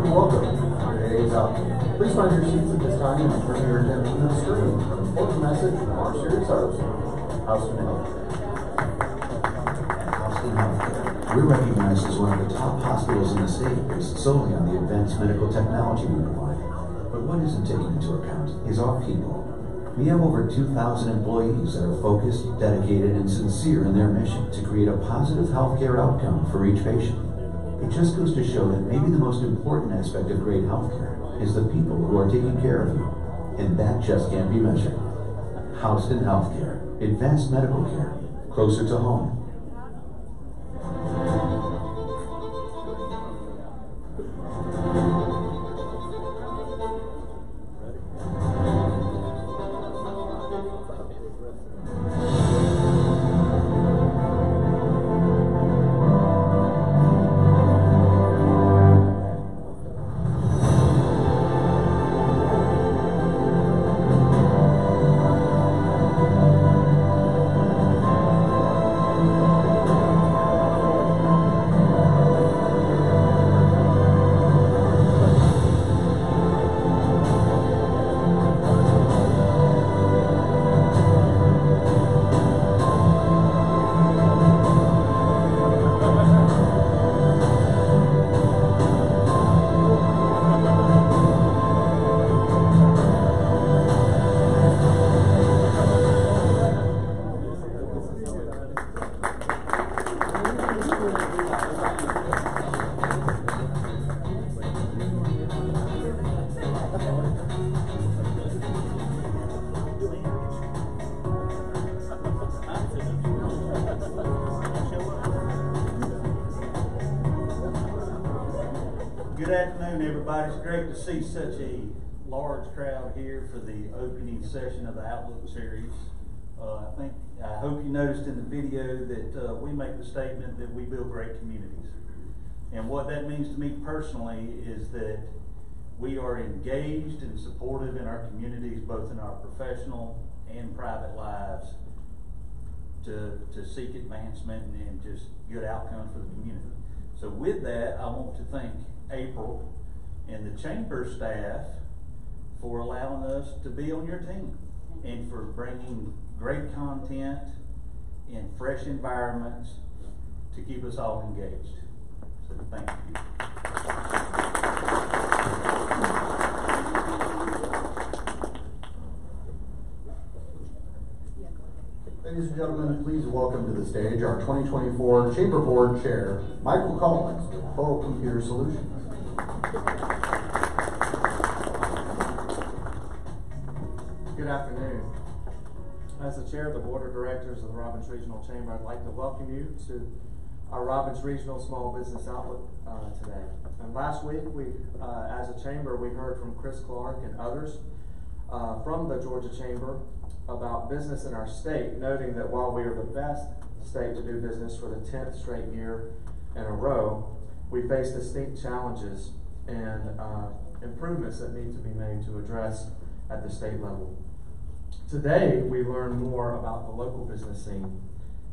welcome to today's outfit. Please find your seats at this time and turn your attention to the screen for an important message from our series host, Houston Healthcare. Houston Healthcare. We're recognized as one of the top hospitals in the state based solely on the advanced medical technology we provide. But what isn't taken into account is our people. We have over 2,000 employees that are focused, dedicated, and sincere in their mission to create a positive healthcare outcome for each patient. It just goes to show that maybe the most important aspect of great healthcare is the people who are taking care of you, and that just can't be measured. Houston Healthcare, advanced medical care, closer to home. Good afternoon, everybody. It's great to see such a large crowd here for the opening session of the Outlook series. I hope you noticed in the video that we make the statement that we build great communities. And what that means to me personally is that we are engaged and supportive in our communities, both in our professional and private lives, to seek advancement and just good outcomes for the community. So with that, I want to thank April and the chamber staff for allowing us to be on your team and for bringing great content in fresh environments to keep us all engaged. So thank you. Ladies and gentlemen, please welcome to the stage our 2024 Chamber Board Chair, Michael Collins with Total Computer Solutions. Good afternoon. As the Chair of the Board of Directors of the Robbins Regional Chamber, I'd like to welcome you to our Robbins Regional Small Business Outlook today. And last week, as a Chamber, we heard from Chris Clark and others from the Georgia Chamber about business in our state, noting that while we are the best state to do business for the 10th straight year in a row, we face distinct challenges and improvements that need to be made to address at the state level. Today, we learn more about the local business scene.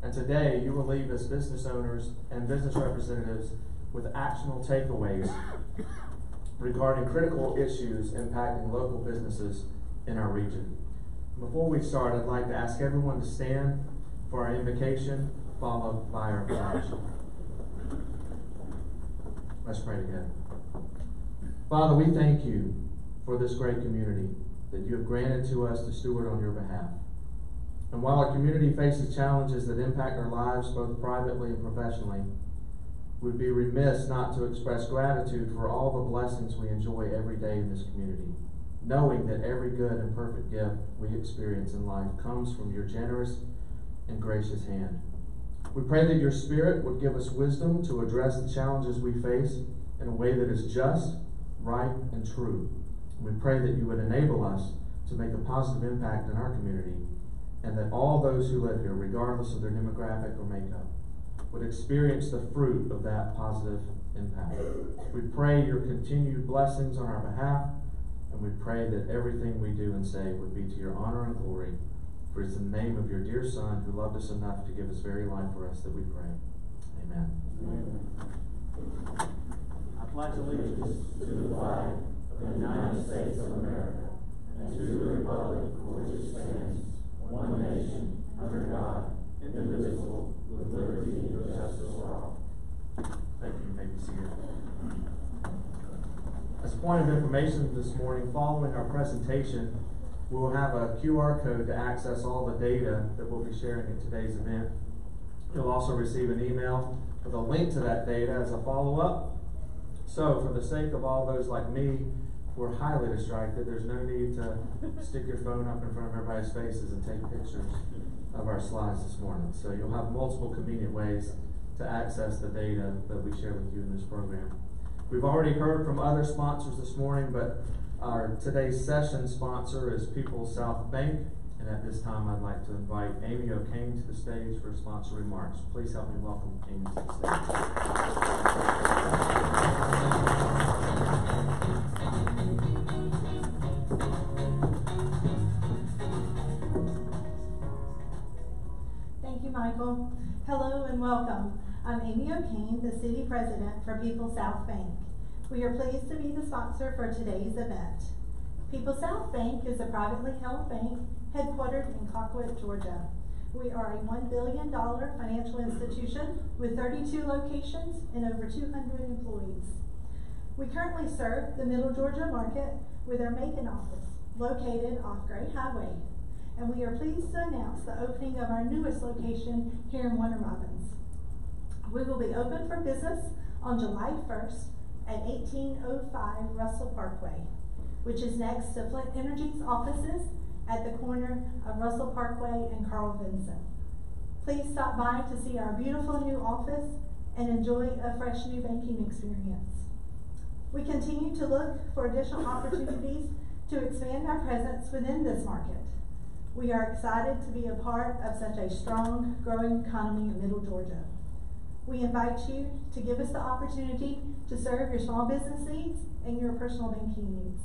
And today, you will leave as business owners and business representatives with actionable takeaways regarding critical issues impacting local businesses in our region. Before we start, I'd like to ask everyone to stand for our invocation, followed by our pledge. Let's pray together. Father, we thank you for this great community that you have granted to us to steward on your behalf. And while our community faces challenges that impact our lives both privately and professionally, we'd be remiss not to express gratitude for all the blessings we enjoy every day in this community, knowing that every good and perfect gift we experience in life comes from your generous and gracious hand. We pray that your Spirit would give us wisdom to address the challenges we face in a way that is just, right, and true. We pray that you would enable us to make a positive impact in our community, and that all those who live here, regardless of their demographic or makeup, would experience the fruit of that positive impact. We pray your continued blessings on our behalf, and we pray that everything we do and say would be to your honor and glory. For it's in the name of your dear Son, who loved us enough to give his very life for us, that we pray. Amen. Amen. pledge allegiance to the flag of the United States of America and to the republic for which it stands, one nation, under God, indivisible, with liberty and justice for all. Thank you. You may be seated. As a point of information this morning, following our presentation, we will have a QR code to access all the data that we'll be sharing at today's event. You'll also receive an email with a link to that data as a follow-up. So, for the sake of all those like me who are highly distracted, there's no need to stick your phone up in front of everybody's faces and take pictures of our slides this morning. So you'll have multiple convenient ways to access the data that we share with you in this program. We've already heard from other sponsors this morning, but our today's session sponsor is People's South Bank. And at this time, I'd like to invite Amy O'Kane to the stage for sponsor remarks. Please help me welcome Amy to the stage. Thank you, Michael. Hello and welcome. I'm Amy O'Kane, the City President for People's South Bank. We are pleased to be the sponsor for today's event. People's South Bank is a privately held bank headquartered in Colquitt, Georgia. We are a $1 billion financial institution with 32 locations and over 200 employees. We currently serve the Middle Georgia market with our Macon office located off Gray Highway. And we are pleased to announce the opening of our newest location here in Warner Robins. We will be open for business on July 1st at 1805 Russell Parkway, which is next to Flint Energy's offices at the corner of Russell Parkway and Carl Vinson. Please stop by to see our beautiful new office and enjoy a fresh new banking experience. We continue to look for additional opportunities to expand our presence within this market. We are excited to be a part of such a strong, growing economy in Middle Georgia. We invite you to give us the opportunity to serve your small business needs and your personal banking needs.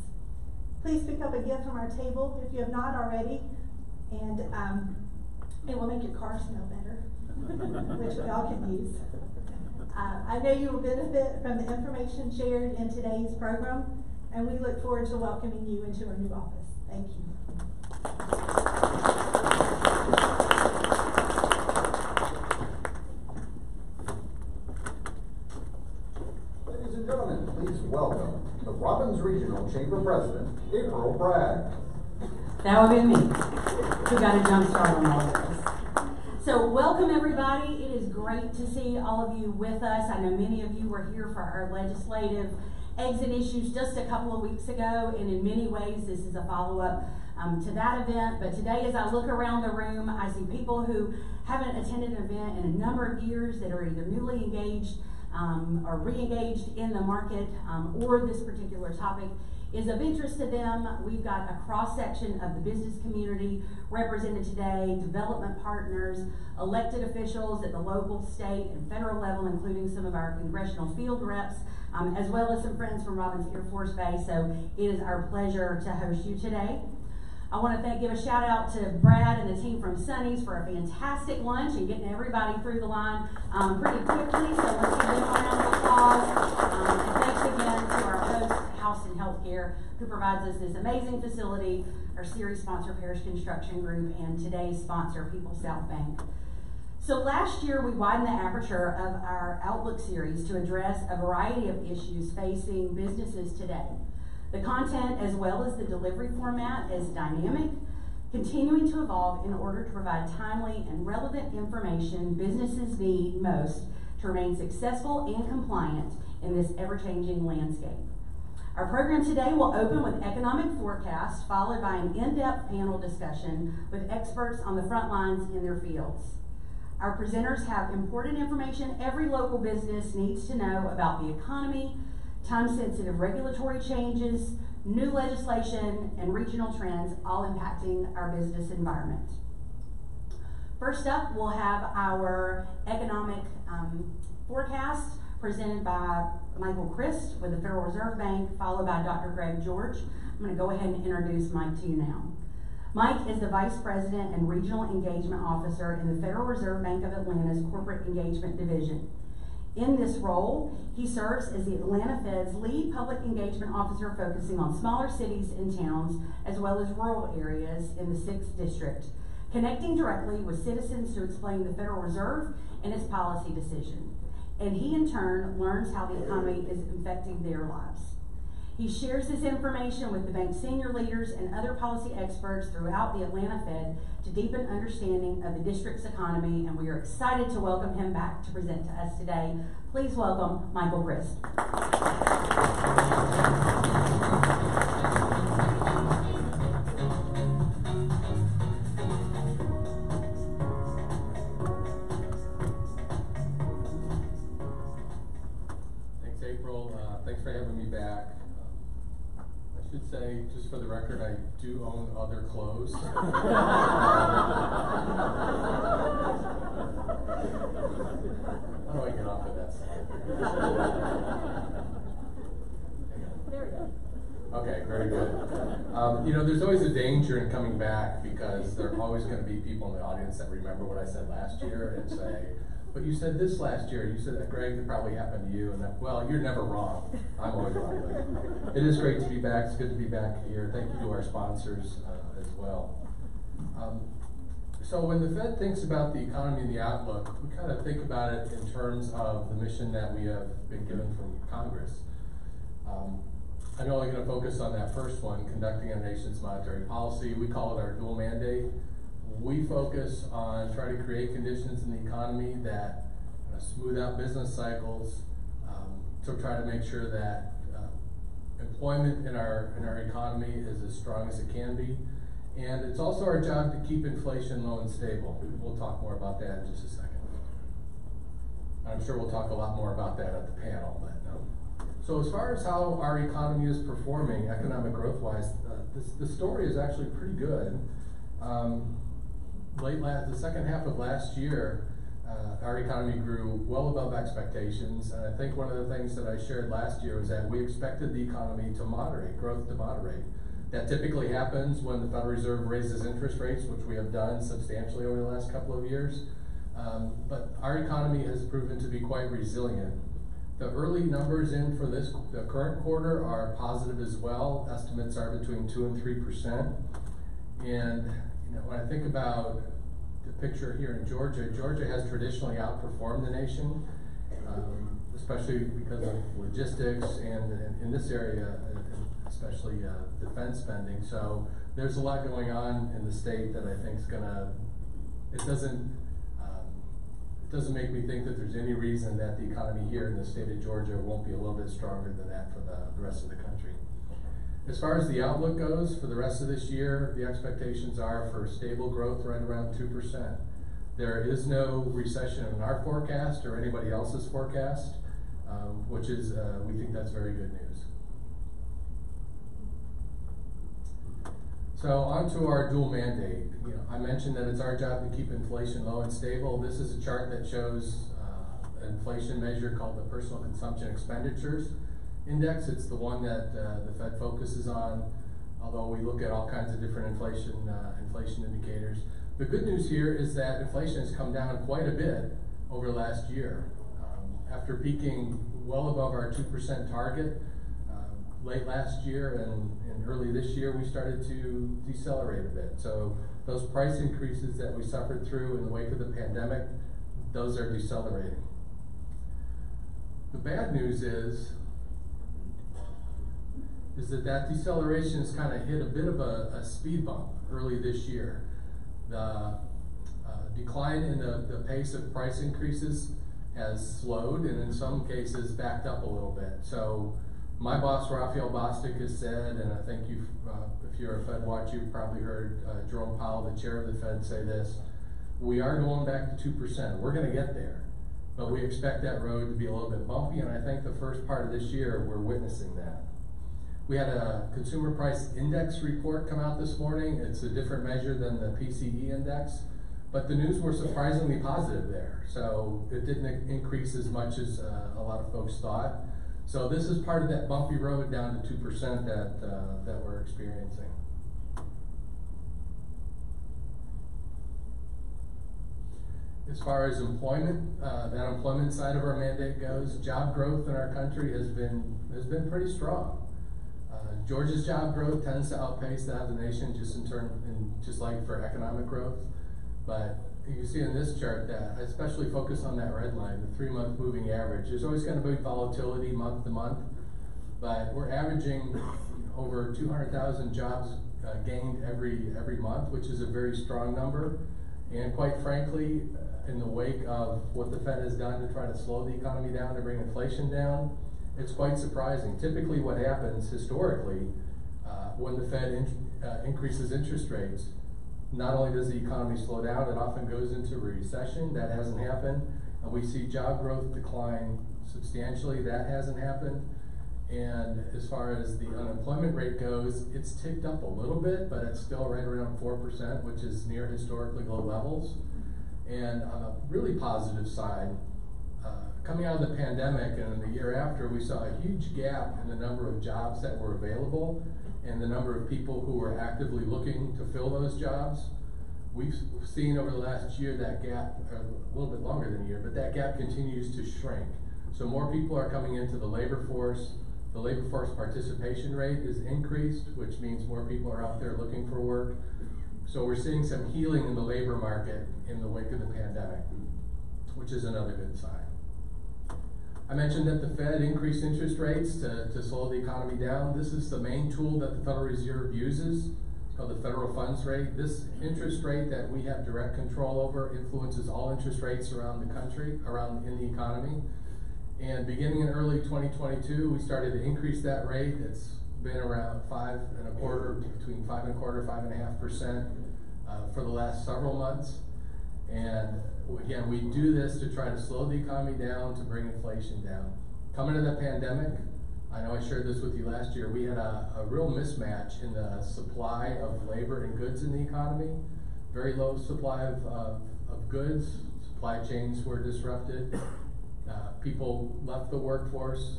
Please pick up a gift from our table if you have not already, and it will make your car smell better, which we all can use. I know you will benefit from the information shared in today's program, and we look forward to welcoming you into our new office. Thank you. Ladies and gentlemen, please welcome the Robbins Regional Chamber President, April Bragg. That would be me, who got a jump start on all of this. So welcome everybody. It is great to see all of you with us. I know many of you were here for our legislative exit issues just a couple of weeks ago, and in many ways this is a follow-up to that event. But today, as I look around the room, I see people who haven't attended an event in a number of years that are either newly engaged or re-engaged in the market, or this particular topic is of interest to them. We've got a cross-section of the business community represented today, development partners, elected officials at the local, state, and federal level, including some of our congressional field reps, as well as some friends from Robins Air Force Base. So it is our pleasure to host you today. I want to give a shout out to Brad and the team from Sonny's for a fantastic lunch and getting everybody through the line pretty quickly. So let's give them a round of applause. And thanks again to our host, House and Healthcare, who provides us this amazing facility, our series sponsor, Parish Construction Group, and today's sponsor, People's South Bank. So last year, we widened the aperture of our Outlook series to address a variety of issues facing businesses today. The content, as well as the delivery format, is dynamic, continuing to evolve in order to provide timely and relevant information businesses need most to remain successful and compliant in this ever-changing landscape. Our program today will open with economic forecast, followed by an in-depth panel discussion with experts on the front lines in their fields. Our presenters have important information every local business needs to know about the economy, time-sensitive regulatory changes, new legislation, and regional trends, all impacting our business environment. First up, we'll have our economic forecast presented by Michael Christ with the Federal Reserve Bank, followed by Dr. Greg George. I'm going to go ahead and introduce Mike to you now. Mike is the Vice President and Regional Engagement Officer in the Federal Reserve Bank of Atlanta's Corporate Engagement Division. In this role, he serves as the Atlanta Fed's lead public engagement officer, focusing on smaller cities and towns, as well as rural areas in the 6th District, connecting directly with citizens to explain the Federal Reserve and its policy decision. And he, in turn, learns how the economy is affecting their lives. He shares this information with the bank's senior leaders and other policy experts throughout the Atlanta Fed to deepen understanding of the district's economy, and we are excited to welcome him back to present to us today. Please welcome Michael Grist. Thanks, April. Thanks for having me back. I should say, just for the record, I do own other clothes. How do I get off of that side? There we go. Okay, very good. You know, there's always a danger in coming back, because there are always going to be people in the audience that remember what I said last year and say, but you said this last year, you said that, Greg, it probably happened to you, and that, well, you're never wrong. I'm always wrong. But it is great to be back. It's good to be back here. Thank you to our sponsors as well. So when the Fed thinks about the economy and the outlook, we kind of think about it in terms of the mission that we have been given from Congress. I'm only going to focus on that first one, conducting our nation's monetary policy. We call it our dual mandate. We focus on trying to create conditions in the economy that smooth out business cycles, to try to make sure that employment in our economy is as strong as it can be. And it's also our job to keep inflation low and stable. We'll talk more about that in just a second. I'm sure we'll talk a lot more about that at the panel. But so as far as how our economy is performing, economic growth-wise, the story is actually pretty good. The second half of last year, our economy grew well above expectations, and I think one of the things that I shared last year was that we expected the economy to moderate, growth to moderate. That typically happens when the Federal Reserve raises interest rates, which we have done substantially over the last couple of years. But our economy has proven to be quite resilient. The early numbers in for the current quarter are positive as well. Estimates are between 2% and 3%. And when I think about the picture here in Georgia, Georgia has traditionally outperformed the nation, especially because of logistics and in this area, especially defense spending. So there's a lot going on in the state that I think is it doesn't make me think that there's any reason that the economy here in the state of Georgia won't be a little bit stronger than that for the rest of the country. As far as the outlook goes for the rest of this year, the expectations are for stable growth right around 2%. There is no recession in our forecast or anybody else's forecast, which is, we think that's very good news. So on to our dual mandate. I mentioned that it's our job to keep inflation low and stable. This is a chart that shows an inflation measure called the Personal Consumption Expenditures Index. It's the one that the Fed focuses on, although we look at all kinds of different inflation indicators. The good news here is that inflation has come down quite a bit over last year. After peaking well above our 2% target late last year and early this year, we started to decelerate a bit. So those price increases that we suffered through in the wake of the pandemic, those are decelerating. The bad news is that deceleration has kind of hit a bit of a speed bump early this year. The decline in the pace of price increases has slowed and in some cases backed up a little bit. So my boss, Raphael Bostic, has said, and I think if you're a Fed watch, you've probably heard Jerome Powell, the chair of the Fed, say this: we are going back to 2%. We're going to get there, but we expect that road to be a little bit bumpy, and I think the first part of this year, we're witnessing that. We had a consumer price index report come out this morning. It's a different measure than the PCE index, but the news were surprisingly positive there. So it didn't increase as much as a lot of folks thought. So this is part of that bumpy road down to 2% that we're experiencing. As far as employment, the unemployment side of our mandate goes, job growth in our country has been pretty strong. Georgia's job growth tends to outpace that of the nation just like for economic growth. But you see in this chart that I especially focus on that red line, the 3-month moving average. There's always going to be volatility month to month, but we're averaging over 200,000 jobs gained every month, which is a very strong number. And quite frankly, in the wake of what the Fed has done to try to slow the economy down, to bring inflation down, it's quite surprising. Typically what happens historically when the Fed increases interest rates, not only does the economy slow down, it often goes into a recession. That hasn't happened. And we see job growth decline substantially. That hasn't happened. And as far as the unemployment rate goes, it's ticked up a little bit, but it's still right around 4%, which is near historically low levels. And on a really positive side, coming out of the pandemic and the year after, we saw a huge gap in the number of jobs that were available and the number of people who were actively looking to fill those jobs. We've seen over the last year that gap, a little bit longer than a year, but that gap continues to shrink. So more people are coming into the labor force. The labor force participation rate is increased, which means more people are out there looking for work. So we're seeing some healing in the labor market in the wake of the pandemic, which is another good sign. I mentioned that the Fed increased interest rates to slow the economy down. This is the main tool that the Federal Reserve uses. It's called the federal funds rate. This interest rate that we have direct control over influences all interest rates around the country, in the economy. And beginning in early 2022, we started to increase that rate. It's been around 5.25%, between 5.25%, 5.5% for the last several months. And again, we do this to try to slow the economy down, to bring inflation down. Coming to the pandemic, I know I shared this with you last year, we had a real mismatch in the supply of labor and goods in the economy. Very low supply of goods, supply chains were disrupted. People left the workforce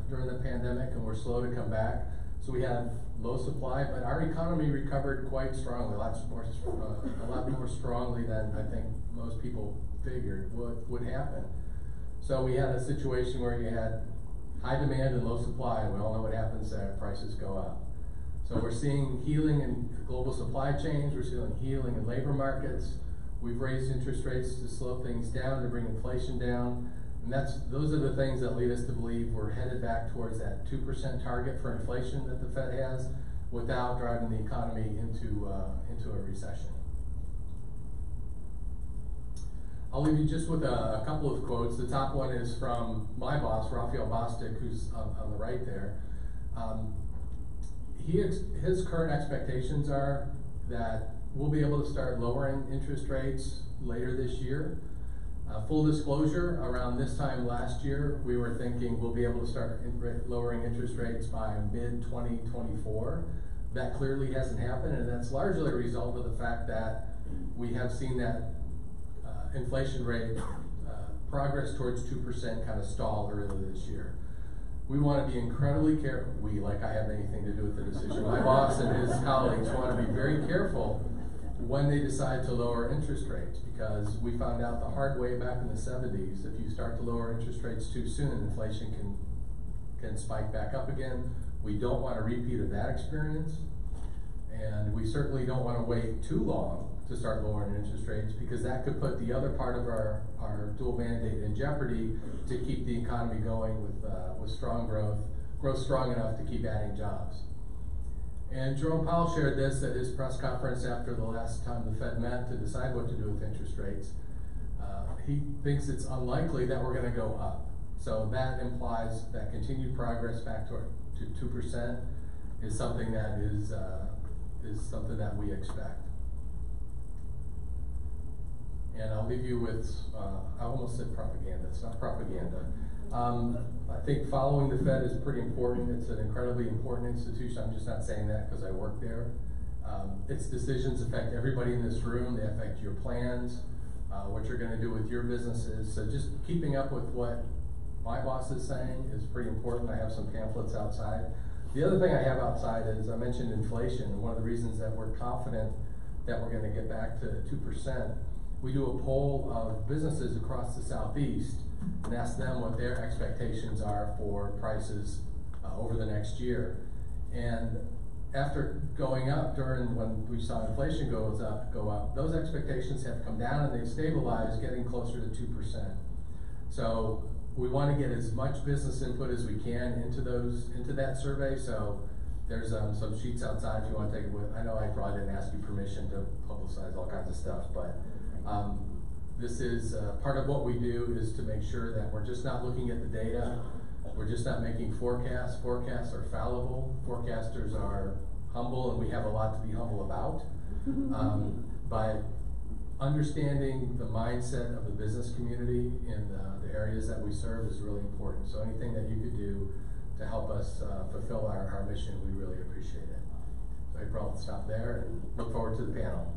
during the pandemic and were slow to come back. So we had low supply, but our economy recovered quite strongly, a lot more strongly than I think most people figured would happen. So we had a situation where you had high demand and low supply, and we all know what happens there, prices go up. So we're seeing healing in global supply chains, we're seeing healing in labor markets. We've raised interest rates to slow things down, to bring inflation down. And those are the things that lead us to believe we're headed back towards that 2% target for inflation that the Fed has, without driving the economy into a recession. I'll leave you just with a couple of quotes. The top one is from my boss, Raphael Bostic, who's on the right there. His current expectations are that we'll be able to start lowering interest rates later this year. Full disclosure, around this time last year, we were thinking we'll be able to start lowering interest rates by mid-2024. That clearly hasn't happened, and that's largely a result of the fact that we have seen that inflation rate progress towards 2% kind of stall early this year. We want to be incredibly careful. We, like I have anything to do with the decision. My boss and his colleagues want to be very careful when they decide to lower interest rates, because we found out the hard way back in the 70s, if you start to lower interest rates too soon, inflation can spike back up again. We don't want a repeat of that experience, and we certainly don't want to wait too long to start lowering interest rates, because that could put the other part of our dual mandate in jeopardy, to keep the economy going with strong growth strong enough to keep adding jobs. And Jerome Powell shared this at his press conference after the last time the Fed met to decide what to do with interest rates. He thinks it's unlikely that we're going to go up. So that implies that continued progress back to 2% is something that is something that we expect. And I'll leave you with, I almost said propaganda, it's not propaganda. I think following the Fed is pretty important. It's an incredibly important institution. I'm just not saying that because I work there. Its decisions affect everybody in this room. They affect your plans, what you're going to do with your businesses. So just keeping up with what my boss is saying is pretty important. I have some pamphlets outside. The other thing I have outside is, I mentioned inflation. One of the reasons that we're confident that we're going to get back to 2% we do a poll of businesses across the Southeast and ask them what their expectations are for prices over the next year. And after going up during when we saw inflation go up, those expectations have come down and they've stabilized, getting closer to 2%. So we want to get as much business input as we can into that survey. So there's some sheets outside if you want to take it with. I know I probably didn't ask you permission to publicize all kinds of stuff, but this is part of what we do is to make sure that we're just not looking at the data. We're just not making forecasts. Forecasts are fallible. Forecasters are humble, and we have a lot to be humble about. But understanding the mindset of the business community in the areas that we serve is really important. So anything that you could do to help us fulfill our mission, we really appreciate it. So April, I'll stop there and look forward to the panel.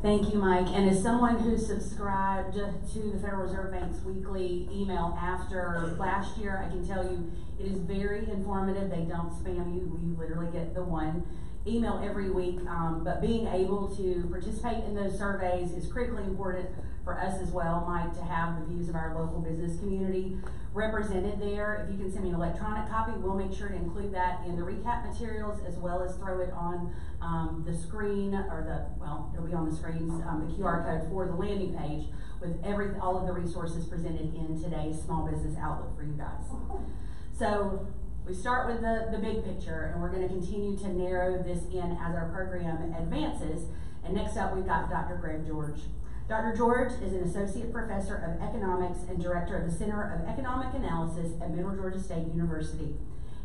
Thank you, Mike. And as someone who subscribed to the Federal Reserve Bank's weekly email after last year, I can tell you it is very informative. They don't spam you. You literally get the one email every week. But being able to participate in those surveys is critically important for us as well, Mike, to have the views of our local business community represented there. If you can send me an electronic copy, we'll make sure to include that in the recap materials as well as throw it on the screen, or it'll be on the screens, the QR code for the landing page with all of the resources presented in today's Small Business Outlook for you guys. So we start with the big picture, and we're going to continue to narrow this in as our program advances. And next up, we've got Dr. Greg George. Dr. George is an associate professor of economics and director of the Center of Economic Analysis at Middle Georgia State University.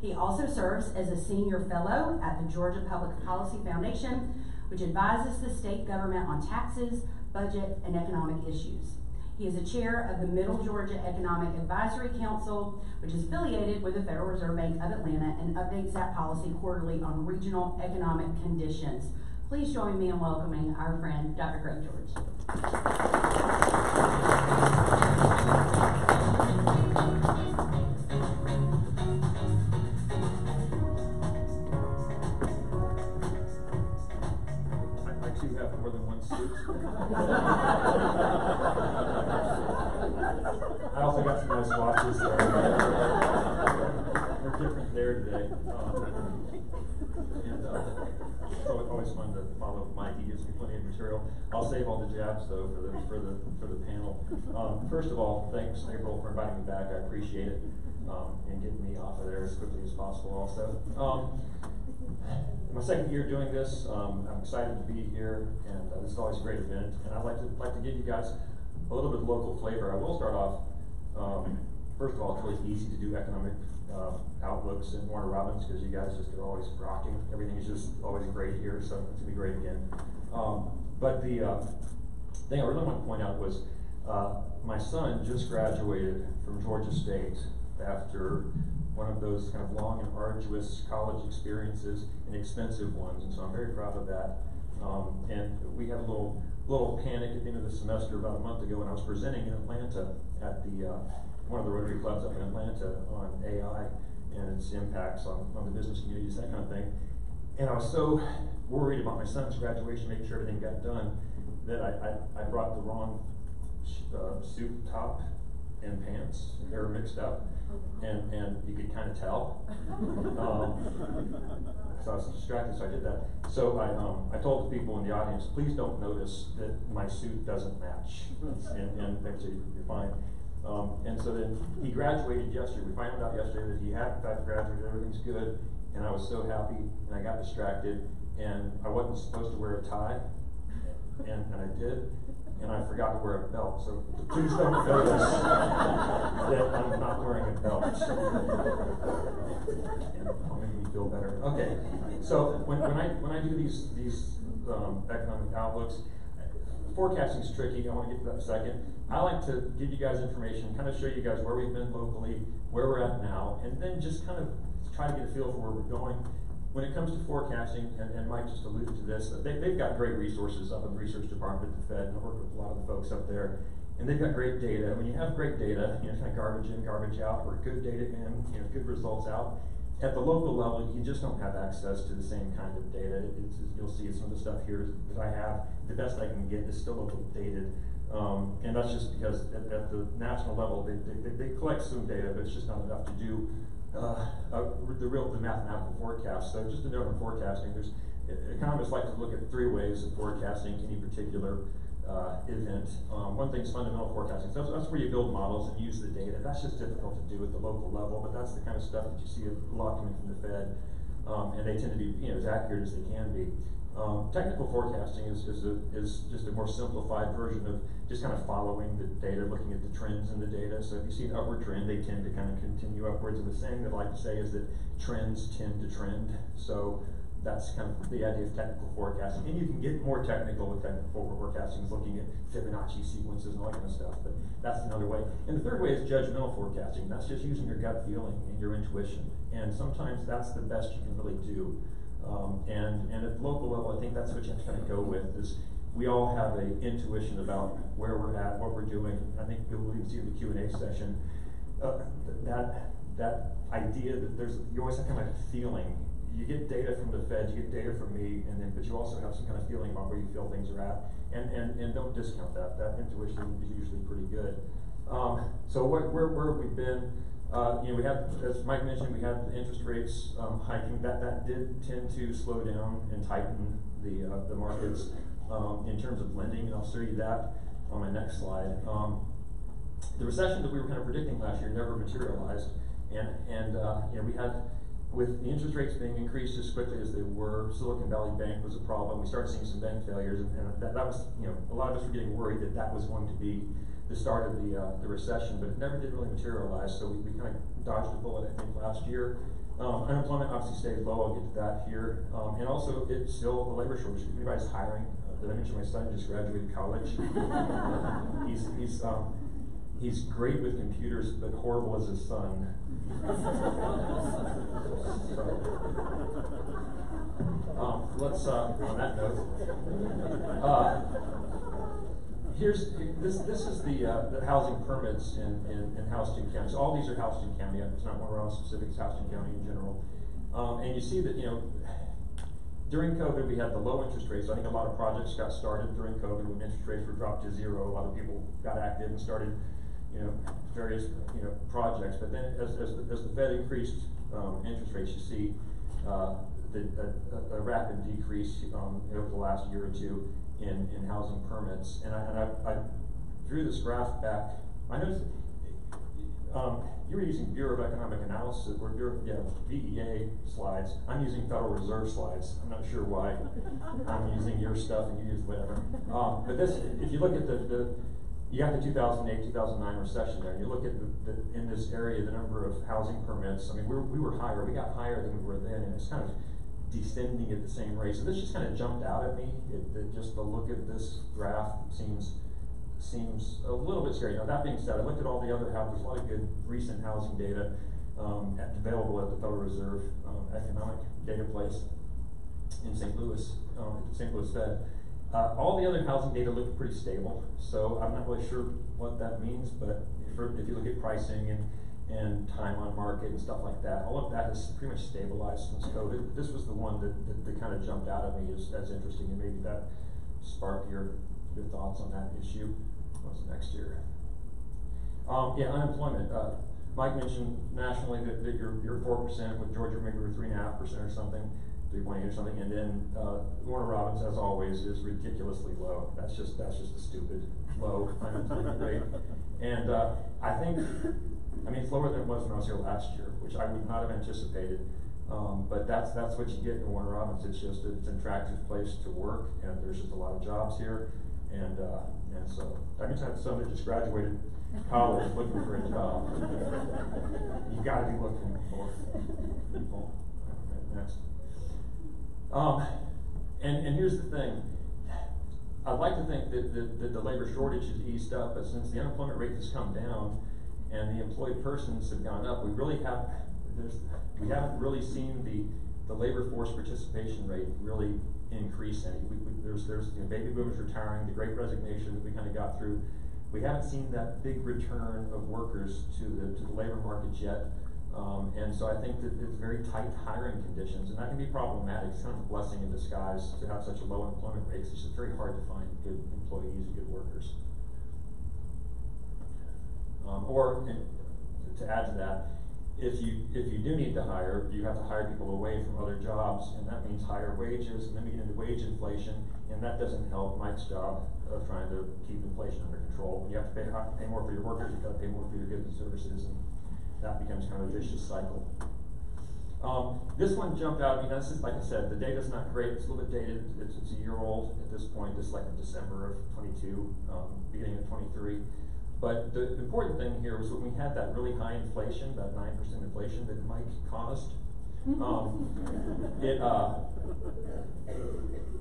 He also serves as a senior fellow at the Georgia Public Policy Foundation, which advises the state government on taxes, budget, and economic issues. He is a chair of the Middle Georgia Economic Advisory Council, which is affiliated with the Federal Reserve Bank of Atlanta and updates that policy quarterly on regional economic conditions. Please join me in welcoming our friend, Dr. Greg George. I too have more than one suit. I also got some nice watches there. They're different there today. It's always fun to follow Mike. He gives me plenty of material. I'll save all the jabs though for the panel. First of all, thanks April for inviting me back. I appreciate it, and getting me off of there as quickly as possible. Also, my second year doing this, I'm excited to be here, and this is always a great event. And I'd like to give you guys a little bit of local flavor. I will start off. First of all, it's really easy to do economic outlooks in Warner Robins because you guys just are always rocking. Everything is just always great here, so it's gonna be great again. But the thing I really want to point out was my son just graduated from Georgia State after one of those kind of long and arduous college experiences and expensive ones, and so I'm very proud of that. And we had a little panic at the end of the semester about a month ago when I was presenting in Atlanta at the one of the Rotary clubs up in Atlanta on AI and its impacts on the business communities, that kind of thing. And I was so worried about my son's graduation, making sure everything got done, that I brought the wrong suit top and pants. They were mixed up, and you could kind of tell. So I was distracted, so I did that. So I told the people in the audience, please don't notice that my suit doesn't match, and they said, you're fine. And so then he graduated yesterday. We found out yesterday that he had in fact graduated, everything's good, and I was so happy, and I got distracted, and I wasn't supposed to wear a tie, and I did, and I forgot to wear a belt. So please don't notice that I'm not wearing a belt. And it'll make me feel better. Okay, so when I do these economic outlooks, forecasting is tricky. I want to get to that in a second. I like to give you guys information, kind of show you guys where we've been locally, where we're at now, and then just kind of try to get a feel for where we're going. When it comes to forecasting, and Mike just alluded to this, they've got great resources up in the research department at the Fed, and I work with a lot of the folks up there. And they've got great data. When you have great data, you know, kind of garbage in, garbage out, or good data in, you know, good results out. At the local level, you just don't have access to the same kind of data. You'll see some of the stuff here that I have. The best I can get is still a little dated. And that's just because at the national level, they collect some data, but it's just not enough to do the mathematical forecast. So just a note on forecasting, economists like to look at 3 ways of forecasting any particular event. One thing is fundamental forecasting. So that's where you build models and use the data. That's just difficult to do at the local level, but that's the kind of stuff that you see a lot coming from the Fed, and they tend to be, you know, as accurate as they can be. Technical forecasting is just a more simplified version of just kind of following the data, looking at the trends in the data. So if you see an upward trend, they tend to kind of continue upwards. And the saying that I like to say is that trends tend to trend. So that's kind of the idea of technical forecasting. And you can get more technical with technical forecasting, looking at Fibonacci sequences and all that kind of stuff, but that's another way. And the third way is judgmental forecasting. That's just using your gut feeling and your intuition. And sometimes that's the best you can really do. And at the local level, I think that's what you have to kind of go with, is we all have an intuition about where we're at, what we're doing. I think you'll even see in the Q&A session, that idea that you always have kind of a feeling. You get data from the Fed, you get data from me, but you also have some kind of feeling about where you feel things are at, and don't discount that. That intuition is usually pretty good. So where have we been? You know, we had, as Mike mentioned, we had the interest rates hiking. That did tend to slow down and tighten the markets in terms of lending, and I'll show you that on my next slide. The recession that we were kind of predicting last year never materialized, and you know, we had, with the interest rates being increased as quickly as they were, Silicon Valley Bank was a problem. We started seeing some bank failures, and that was, you know, a lot of us were getting worried that was going to be the start of the recession, but it never did really materialize, so we kind of dodged a bullet, I think, last year. Unemployment obviously stays low, I'll get to that here. And also, it's still a labor shortage. If anybody's hiring, did I mention my son just graduated college? He's great with computers, but horrible as his son. Let's, on that note, this is the housing permits in Houston County. So all these are Houston County. It's not one around specific, it's Houston County in general. And you see that, you know, during COVID, we had the low interest rates. I think a lot of projects got started during COVID when interest rates were dropped to 0. A lot of people got active and started, you know, various, you know, projects. But then as the Fed increased interest rates, you see a rapid decrease over the last year or two in housing permits. And I drew this graph back. I noticed you were using Bureau of Economic Analysis or BEA slides. I'm using Federal Reserve slides. I'm not sure why I'm using your stuff and you use whatever. But this, if you look at you got the 2008, 2009 recession there, and you look at in this area, the number of housing permits. I mean, we were higher. We got higher than we were then, and it's kind of descending at the same rate. So this just kind of jumped out at me. Just the look at this graph seems a little bit scary. Now, that being said, I looked at all the other houses. There's a lot of good recent housing data available at the Federal Reserve Economic Data Place in St. Louis, St. Louis Fed. All the other housing data looked pretty stable, so I'm not really sure what that means, but if you look at pricing and time on market and stuff like that, all of that has pretty much stabilized since COVID. This was the one that kind of jumped out at me as interesting, and maybe that sparked your thoughts on that issue. What's next year? Yeah, unemployment. Mike mentioned nationally that you're 4%, with Georgia maybe we're 3.5% or something. 3.8 or something, and then Warner Robins, as always, is ridiculously low. That's just a stupid low unemployment rate. And I mean, it's lower than it was when I was here last year, which I would not have anticipated. But that's what you get in Warner Robins. It's an attractive place to work, and there's just a lot of jobs here. And so I just had some that just graduated college looking for a job. You got to be looking for people. Next. And here's the thing. I'd like to think that the labor shortage has eased up, but since the unemployment rate has come down and the employed persons have gone up, we haven't really seen the labor force participation rate really increase any. There's you know, baby boomers retiring, the Great Resignation that we kind of got through We haven't seen that big return of workers to the labor market yet. And so I think that it's very tight hiring conditions, and that can be problematic. It's kind of a blessing in disguise to have such a low employment rate. It's just very hard to find good employees and good workers. To add to that, if you do need to hire, you have to hire people away from other jobs, and that means higher wages, and then we get into wage inflation, and that doesn't help Mike's job of trying to keep inflation under control. When you have to pay more for your workers, you've got to pay more for your goods and services, and that becomes kind of a vicious cycle. This one jumped out. I mean, this is, like I said, the data's not great. It's a little bit dated. It's a year old at this point. This is like in December of 22, beginning of 23. But the important thing here was when we had that really high inflation, that 9% inflation that Mike caused.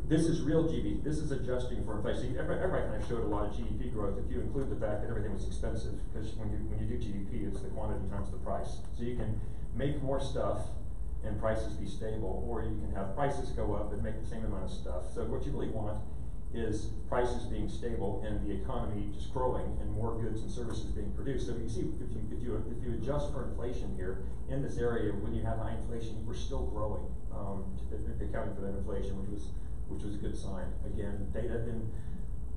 This is real GDP. This is adjusting for inflation. Everybody kind of showed a lot of GDP growth if you include the fact that everything was expensive. Because when you do GDP, it's the quantity times the price. So you can make more stuff and prices be stable, or you can have prices go up and make the same amount of stuff. So what you really want is prices being stable and the economy just growing and more goods and services being produced. So you see, if you adjust for inflation here in this area, when you have high inflation, we're still growing, accounting for that inflation, which was a good sign. Again, data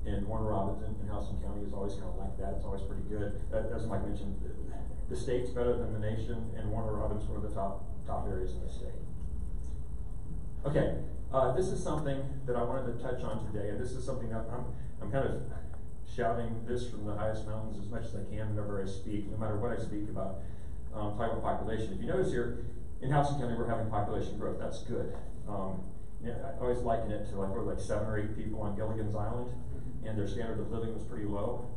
in Warner Robins and Houston County is always kind of like that. It's always pretty good. As Mike mentioned, the state's better than the nation, and Warner Robins one of the top areas in the state. Okay. This is something that I wanted to touch on today, and this is something that I'm kind of shouting this from the highest mountains as much as I can whenever I speak, no matter what I speak about, talking about population. If you notice here, in Houston County, we're having population growth. That's good. I always liken it to we're like 7 or 8 people on Gilligan's Island, and their standard of living was pretty low.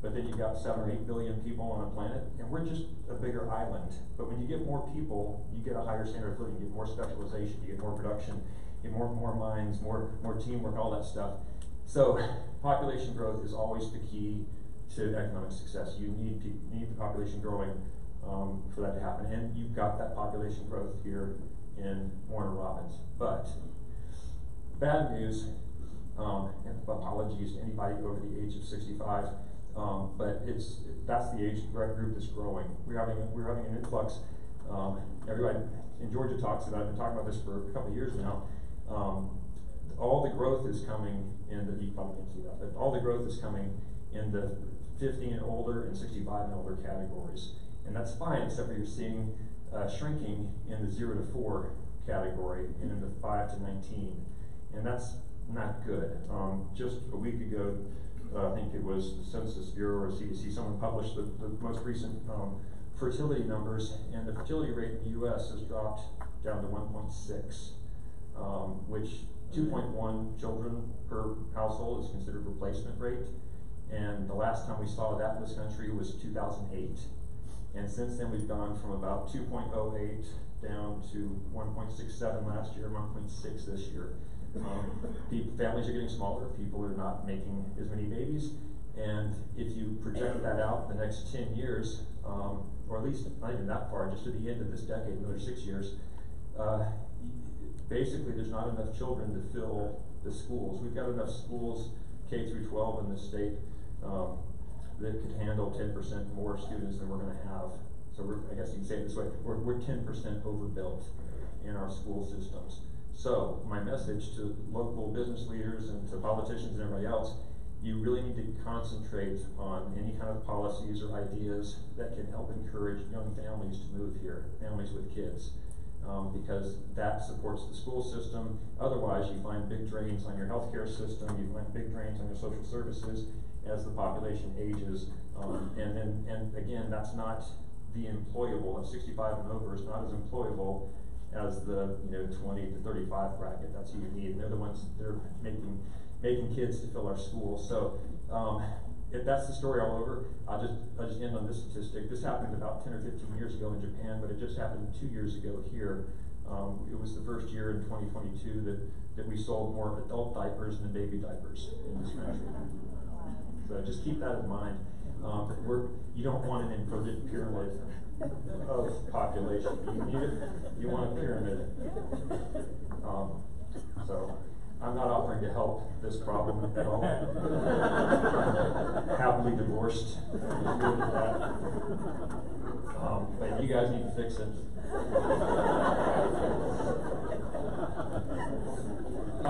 But then you've got 7 or 8 billion people on a planet, and we're just a bigger island. But when you get more people, you get a higher standard of living, you get more specialization, you get more production, you get more minds, more teamwork, all that stuff. So population growth is always the key to economic success. You need the population growing for that to happen, and you've got that population growth here in Warner Robins. But bad news, and apologies to anybody over the age of 65. But that's the age group that's growing. We're having an influx. Everybody in Georgia talks about. I've been talking about this for a couple of years now. All the growth is coming in the. You probably can't see that, but all the growth is coming in the 50 and older and 65 and older categories, and that's fine. Except for you're seeing shrinking in the 0 to 4 category and in the 5 to 19, and that's not good. Just a week ago. I think it was the Census Bureau or CDC, someone published the most recent fertility numbers, and the fertility rate in the U.S. has dropped down to 1.6, which 2.1 children per household is considered replacement rate. And the last time we saw that in this country was 2008. And since then we've gone from about 2.08 down to 1.67 last year, 1.6 this year. Families are getting smaller, people are not making as many babies, and if you project that out the next 10 years, or at least not even that far, just to the end of this decade, another 6 years, basically there's not enough children to fill the schools. We've got enough schools, K through 12 in the state, that could handle 10% more students than we're going to have. So I guess you can say it this way, we're 10% overbuilt in our school systems. So my message to local business leaders and to politicians and everybody else, you really need to concentrate on any kind of policies or ideas that can help encourage young families to move here, families with kids, because that supports the school system. Otherwise, you find big drains on your healthcare system, you find big drains on your social services as the population ages, and again, that's not the employable. At 65 and over is not as employable as the 20 to 35 bracket. That's who you need, and they're the ones that are making kids to fill our schools. So if that's the story all over, I'll just end on this statistic. This happened about 10 or 15 years ago in Japan, but it just happened 2 years ago here. It was the first year in 2022 that we sold more adult diapers than baby diapers in this country. So just keep that in mind. You don't want an inverted pyramid of population. You want a pyramid. I'm not offering to help this problem at all. Happily divorced. But you guys need to fix it. I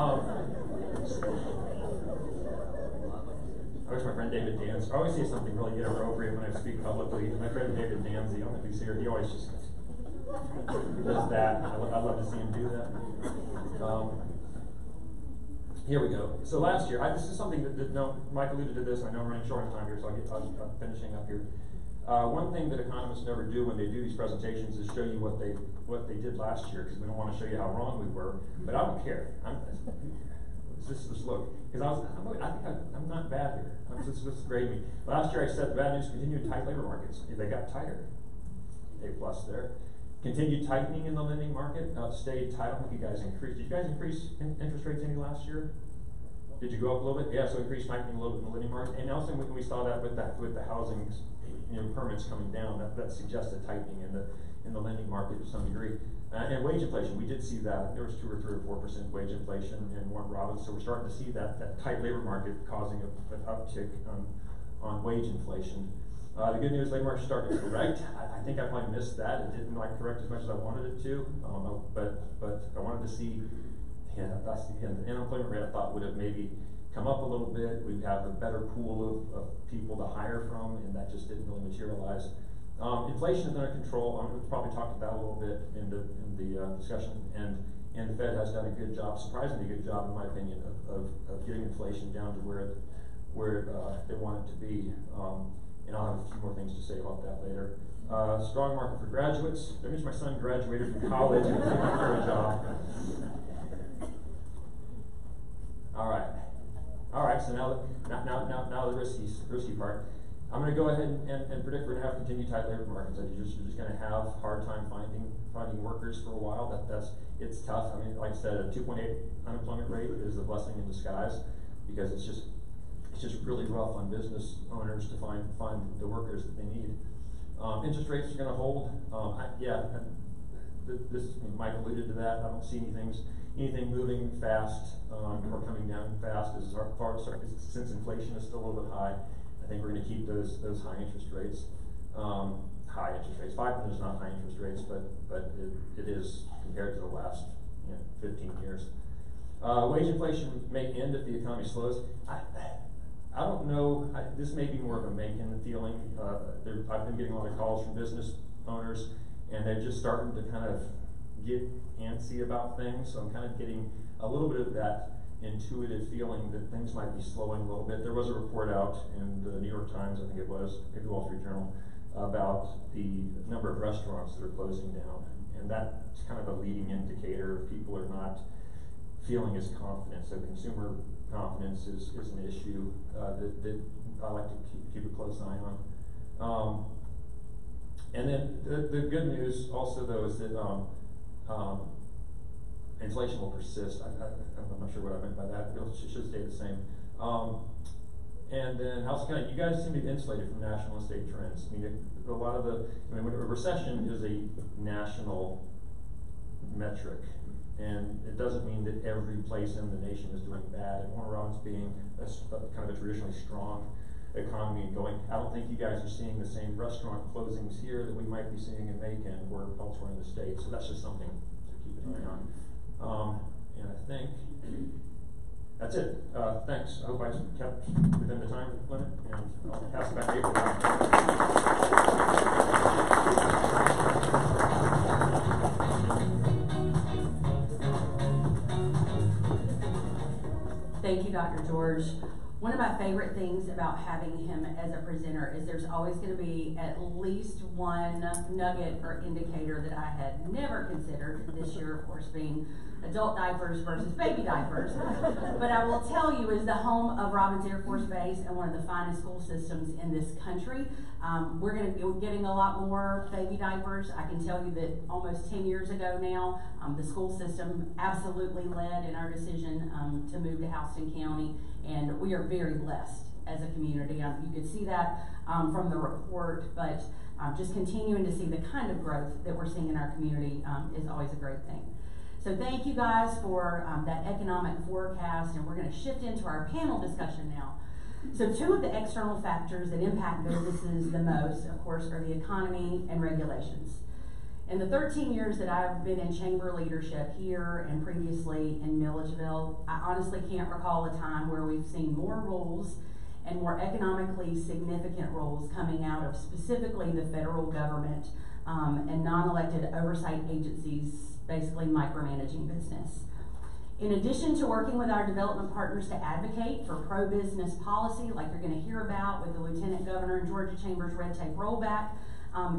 wish my friend David Danz, I always say something really inappropriate when I speak publicly. My friend David Danz, I don't know if he's here, he always just does that. I'd love to see him do that. Here we go. So last year, this is something that Mike alluded to this, and I know I'm running short on time here, so I'm finishing up here. One thing that economists never do when they do these presentations is show you what they did last year, because we don't want to show you how wrong we were. But I don't care. Just look, because I'm not bad here. This is great. Last year I said bad news: continued tight labor markets. They got tighter. A plus there. Continued tightening in the lending market. Stayed tight. I don't think you guys increased. Did you guys increase interest rates any last year? Did you go up a little bit? Yeah. So increased tightening a little bit in the lending market. And also we saw that with the housing, permits coming down. That suggested tightening in the lending market to some degree. And wage inflation, we did see that. There was 2 or 3 or 4% wage inflation in Warren Robins, so we're starting to see that tight labor market causing an uptick on wage inflation. The good news, labor market started to correct. I think I probably missed that. It didn't correct as much as I wanted it to, but I wanted to see, the unemployment rate I thought would have maybe come up a little bit. We'd have a better pool of people to hire from, and that just didn't really materialize. Inflation is under control. I'm going to probably talk about that a little bit in the discussion, and the Fed has done a good job, surprisingly good job, in my opinion, of getting inflation down to where they want it to be. And I'll have a few more things to say about that later. Strong market for graduates. That means my son graduated from college and is looking for a job. All right. So now the risky part. I'm going to go ahead and predict we're going to have continued tight labor markets. You're just going to have a hard time finding workers for a while. It's tough. I mean, like I said, a 2.8 unemployment rate is a blessing in disguise, because it's just really rough on business owners to find the workers that they need. Interest rates are going to hold. Mike alluded to that. I don't see anything moving fast or coming down fast since inflation is still a little bit high. I think we're going to keep those high interest rates. 5% is not high interest rates, but it is compared to the last 15 years. Wage inflation may end if the economy slows. I don't know. This may be more of a make-in feeling. I've been getting a lot of calls from business owners, and they're just starting to kind of get antsy about things. So I'm kind of getting a little bit of that intuitive feeling that things might be slowing a little bit. There was a report out in the New York Times, I think it was, maybe Wall Street Journal, about the number of restaurants that are closing down, and that's kind of a leading indicator. People are not feeling as confident, so consumer confidence is an issue that I like to keep a close eye on. And then the good news also, though, is that inflation will persist. I'm not sure what I meant by that. It should stay the same. And then you guys seem to be insulated from national and state trends. I mean, a recession is a national metric, and it doesn't mean that every place in the nation is doing bad. And Warner Robins being kind of a traditionally strong economy and going, I don't think you guys are seeing the same restaurant closings here that we might be seeing in Macon or elsewhere in the state. So that's just something to keep an eye on. And I think that's it. Thanks. I hope I kept within the time limit, and I'll pass it back to April. Thank you, Dr. George. One of my favorite things about having him as a presenter is there's always going to be at least one nugget or indicator that I had never considered, this year, of course, being adult diapers versus baby diapers. But I will tell you, as the home of Robins Air Force Base and one of the finest school systems in this country, we're going to be getting a lot more baby diapers. I can tell you that almost 10 years ago now, the school system absolutely led in our decision to move to Houston County, and we are very blessed as a community. You could see that from the report, but just continuing to see the kind of growth that we're seeing in our community is always a great thing. So thank you guys for that economic forecast, and we're going to shift into our panel discussion now. So two of the external factors that impact businesses the most, of course, are the economy and regulations. In the 13 years that I've been in chamber leadership here and previously in Milledgeville, I honestly can't recall a time where we've seen more rules and more economically significant rules coming out of specifically the federal government and non-elected oversight agencies basically micromanaging business. In addition to working with our development partners to advocate for pro-business policy, like you're going to hear about with the Lieutenant Governor and Georgia Chamber's red tape rollback,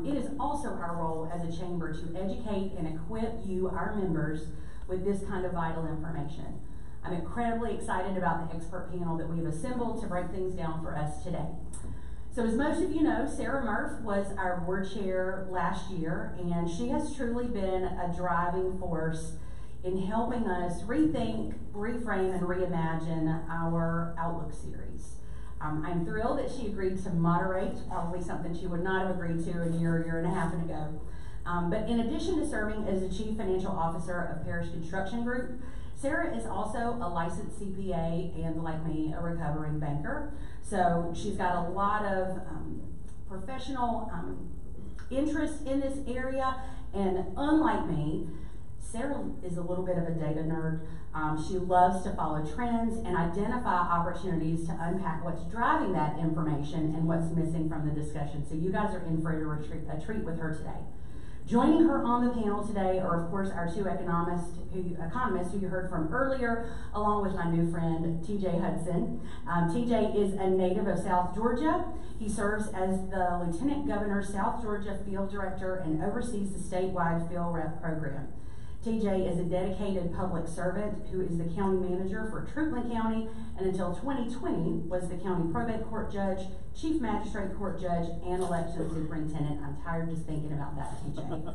it is also our role as a chamber to educate and equip you, our members, with this kind of vital information. I'm incredibly excited about the expert panel that we've assembled to break things down for us today. So as most of you know, Sarah Murph was our board chair last year, and she has truly been a driving force in helping us rethink, reframe, and reimagine our Outlook series. I'm thrilled that she agreed to moderate, probably something she would not have agreed to a year and a half ago. But in addition to serving as the Chief Financial Officer of Parish Construction Group, Sarah is also a licensed CPA and, like me, a recovering banker. So she's got a lot of professional interest in this area, and unlike me, Sarah is a little bit of a data nerd. She loves to follow trends and identify opportunities to unpack what's driving that information and what's missing from the discussion. So you guys are in for a treat with her today. Joining her on the panel today are, of course, our two economists who you heard from earlier, along with my new friend, TJ Hudson. TJ is a native of South Georgia. He serves as the Lieutenant Governor's South Georgia Field Director and oversees the statewide Field Rep program. TJ is a dedicated public servant who is the county manager for Truitland County, and until 2020 was the county probate court judge, chief magistrate court judge, and election superintendent. I'm tired just thinking about that, TJ.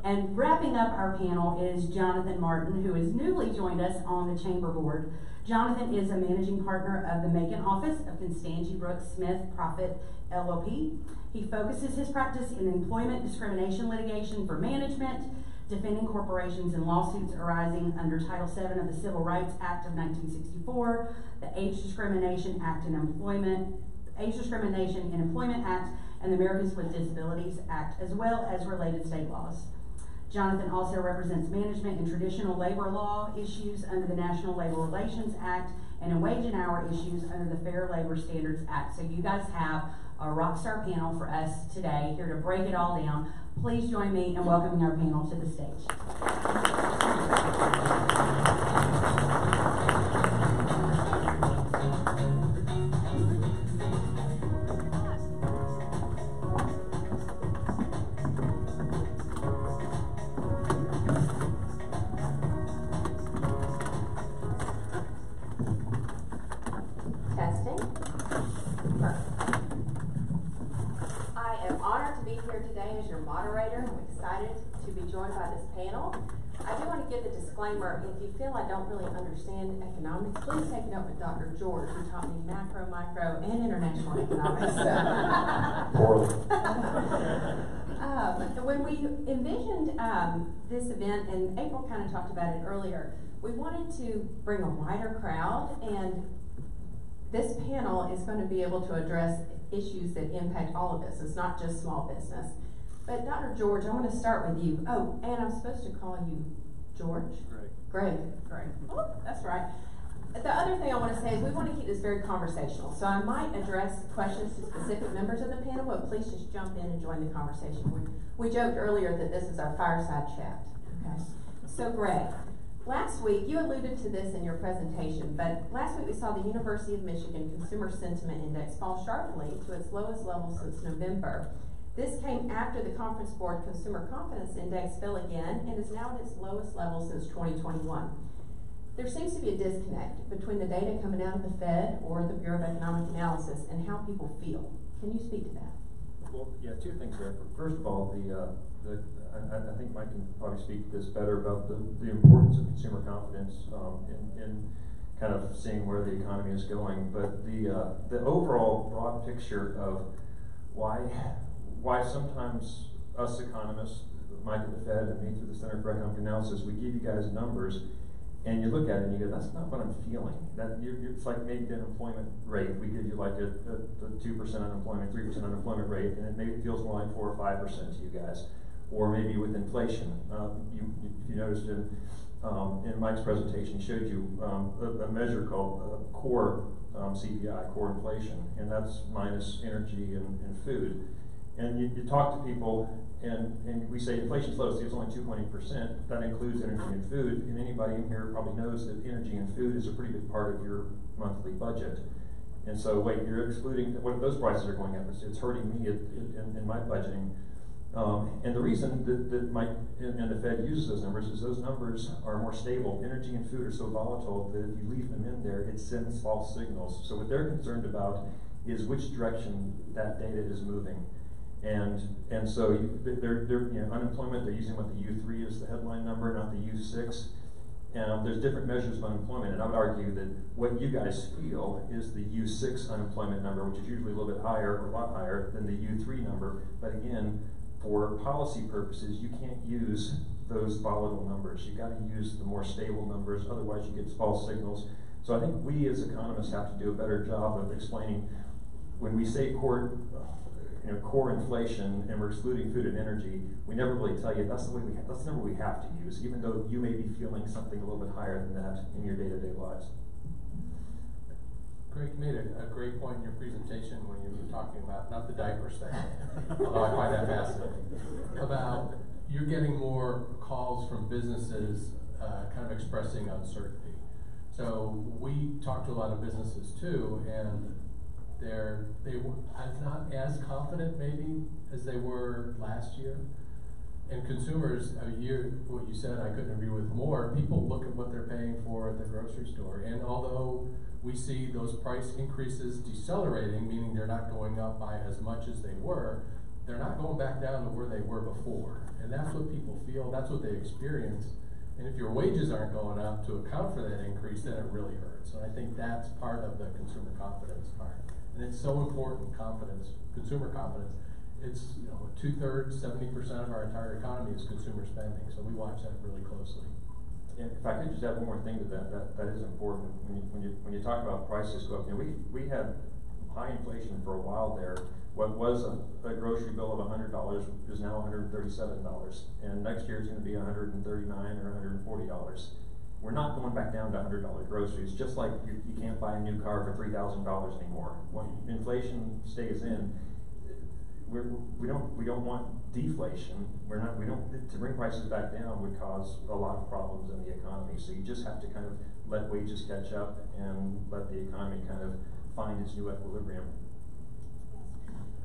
And wrapping up our panel is Jonathan Martin, who has newly joined us on the chamber board. Jonathan is a managing partner of the Macon office of Constangy Brooks Smith Profit LLP. He focuses his practice in employment discrimination litigation for management, defending corporations in lawsuits arising under Title VII of the Civil Rights Act of 1964, the Age Discrimination in Employment Act, and the Americans with Disabilities Act, as well as related state laws. Jonathan also represents management in traditional labor law issues under the National Labor Relations Act and in wage and hour issues under the Fair Labor Standards Act. So you guys have a rock star panel for us today, here to break it all down. Please join me in welcoming our panel to the stage. If you feel I don't really understand economics, please take note with Dr. George, who taught me macro, micro, and international economics. Poorly. When we envisioned this event, and April kind of talked about it earlier, we wanted to bring a wider crowd, and this panel is going to be able to address issues that impact all of us. It's not just small business. But Dr. George, I want to start with you. Oh, and I'm supposed to call you George? Greg. Oh, that's right. The other thing I want to say is we want to keep this very conversational. So I might address questions to specific members of the panel, but please just jump in and join the conversation. We joked earlier that this is our fireside chat. Okay. So Greg, last week, you alluded to this in your presentation, but last week we saw the University of Michigan Consumer Sentiment Index fall sharply to its lowest level since November. This came after the Conference Board Consumer Confidence Index fell again and is now at its lowest level since 2021. There seems to be a disconnect between the data coming out of the Fed or the Bureau of Economic Analysis and how people feel. Can you speak to that? Well, yeah, two things there. First of all, I think Mike can probably speak to this better about the importance of consumer confidence in kind of seeing where the economy is going. But the overall broad picture of why sometimes us economists Mike at the Fed and me through the Center for Economic Analysis, we give you guys numbers, and you look at it and you go, that's not what I'm feeling. It's like maybe the unemployment rate. We give you like a 2% unemployment, 3% unemployment rate, and maybe it feels more like 4 or 5% to you guys. Or maybe with inflation. If you noticed in Mike's presentation, he showed you a measure called core CPI, core inflation, and that's minus energy and food. And you talk to people, and we say inflation's low, so it's only 2.8%. That includes energy and food, and anybody in here probably knows that energy and food is a pretty big part of your monthly budget. And so, wait, you're excluding, what if those prices are going up? It's hurting me in my budgeting. And the reason that Mike and the Fed uses those numbers is those numbers are more stable. Energy and food are so volatile that if you leave them in there, it sends false signals. So what they're concerned about is which direction that data is moving. And so they're unemployment, they're using what the U3 is the headline number, not the U6. And there's different measures of unemployment, and I would argue that what you guys feel is the U6 unemployment number, which is usually a little bit higher, or a lot higher than the U3 number. But again, for policy purposes, you can't use those volatile numbers. You've got to use the more stable numbers, otherwise you get false signals. So I think we as economists have to do a better job of explaining when we say core inflation and we're excluding food and energy, we never really tell you that's the number we have to use, even though you may be feeling something a little bit higher than that in your day-to-day lives. Greg, you made a great point in your presentation when you were talking about, not the diapers thing, although I find that fascinating, about you're getting more calls from businesses kind of expressing uncertainty. So we talk to a lot of businesses too, and they're not as confident maybe as they were last year. And consumers, what you said, I couldn't agree with more. People look at what they're paying for at the grocery store, and although we see those price increases decelerating, meaning they're not going up by as much as they were, they're not going back down to where they were before. And that's what people feel, that's what they experience. And if your wages aren't going up to account for that increase, then it really hurts. And I think that's part of the consumer confidence part. And it's so important, confidence, consumer confidence. It's 2/3, 70% of our entire economy is consumer spending, so we watch that really closely. And if I could just add one more thing to that is important. When you talk about prices go up, we had high inflation for a while there. What was a grocery bill of $100 is now $137, and next year it's going to be $139 or $140. We're not going back down to $100 groceries, just like you can't buy a new car for $3,000 anymore. When inflation stays in, we don't want deflation. To bring prices back down would cause a lot of problems in the economy. So you just have to kind of let wages catch up and let the economy kind of find its new equilibrium.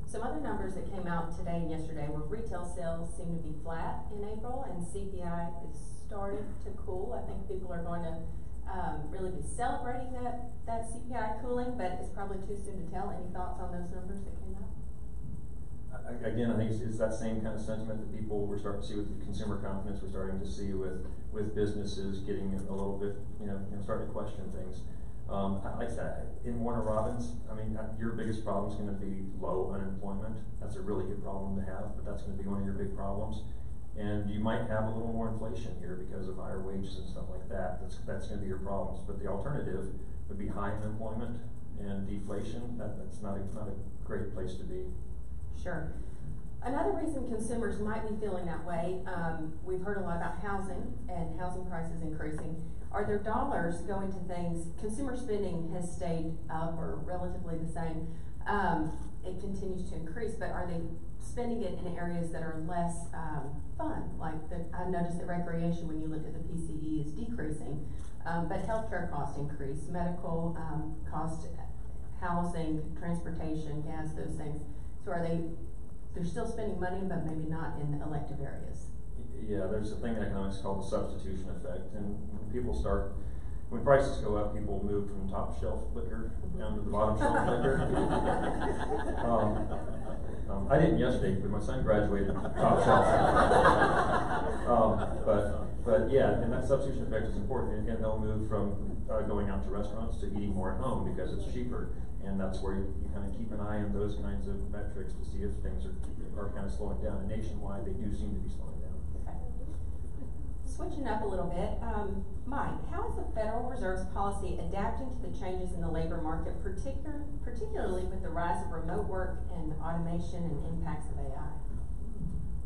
Some other numbers that came out today and yesterday were retail sales seem to be flat in April, and CPI is starting to cool. I think people are going to really be celebrating that CPI cooling, but it's probably too soon to tell. Any thoughts on those numbers that came out? Again, I think it's that same kind of sentiment that people were starting to see with the consumer confidence. We're starting to see with businesses getting a little bit, starting to question things. Like I said, in Warner Robins, your biggest problem is going to be low unemployment. That's a really good problem to have, but that's going to be one of your big problems. And you might have a little more inflation here because of higher wages and stuff like that. That's going to be your problems. But the alternative would be high unemployment and deflation. That's not a great place to be. Sure. Another reason consumers might be feeling that way, we've heard a lot about housing and housing prices increasing. Are there dollars going to things? Consumer spending has stayed up or relatively the same. It continues to increase, but are they spending it in areas that are less fun? Like I noticed that recreation, when you look at the PCE, is decreasing, but healthcare costs increase, medical cost, housing, transportation, gas, those things. So they're still spending money, but maybe not in elective areas. Yeah, there's a thing in economics called the substitution effect, and when prices go up, people move from top shelf liquor down to the bottom shelf liquor. I didn't yesterday, but my son graduated top shelf. But yeah, and that substitution effect is important, and they'll move from going out to restaurants to eating more at home because it's cheaper. And that's where you kind of keep an eye on those kinds of metrics to see if things are kind of slowing down. And nationwide, they do seem to be slowing down. switching up a little bit, Mike, how is the Federal Reserve's policy adapting to the changes in the labor market, particularly with the rise of remote work and automation and impacts of AI?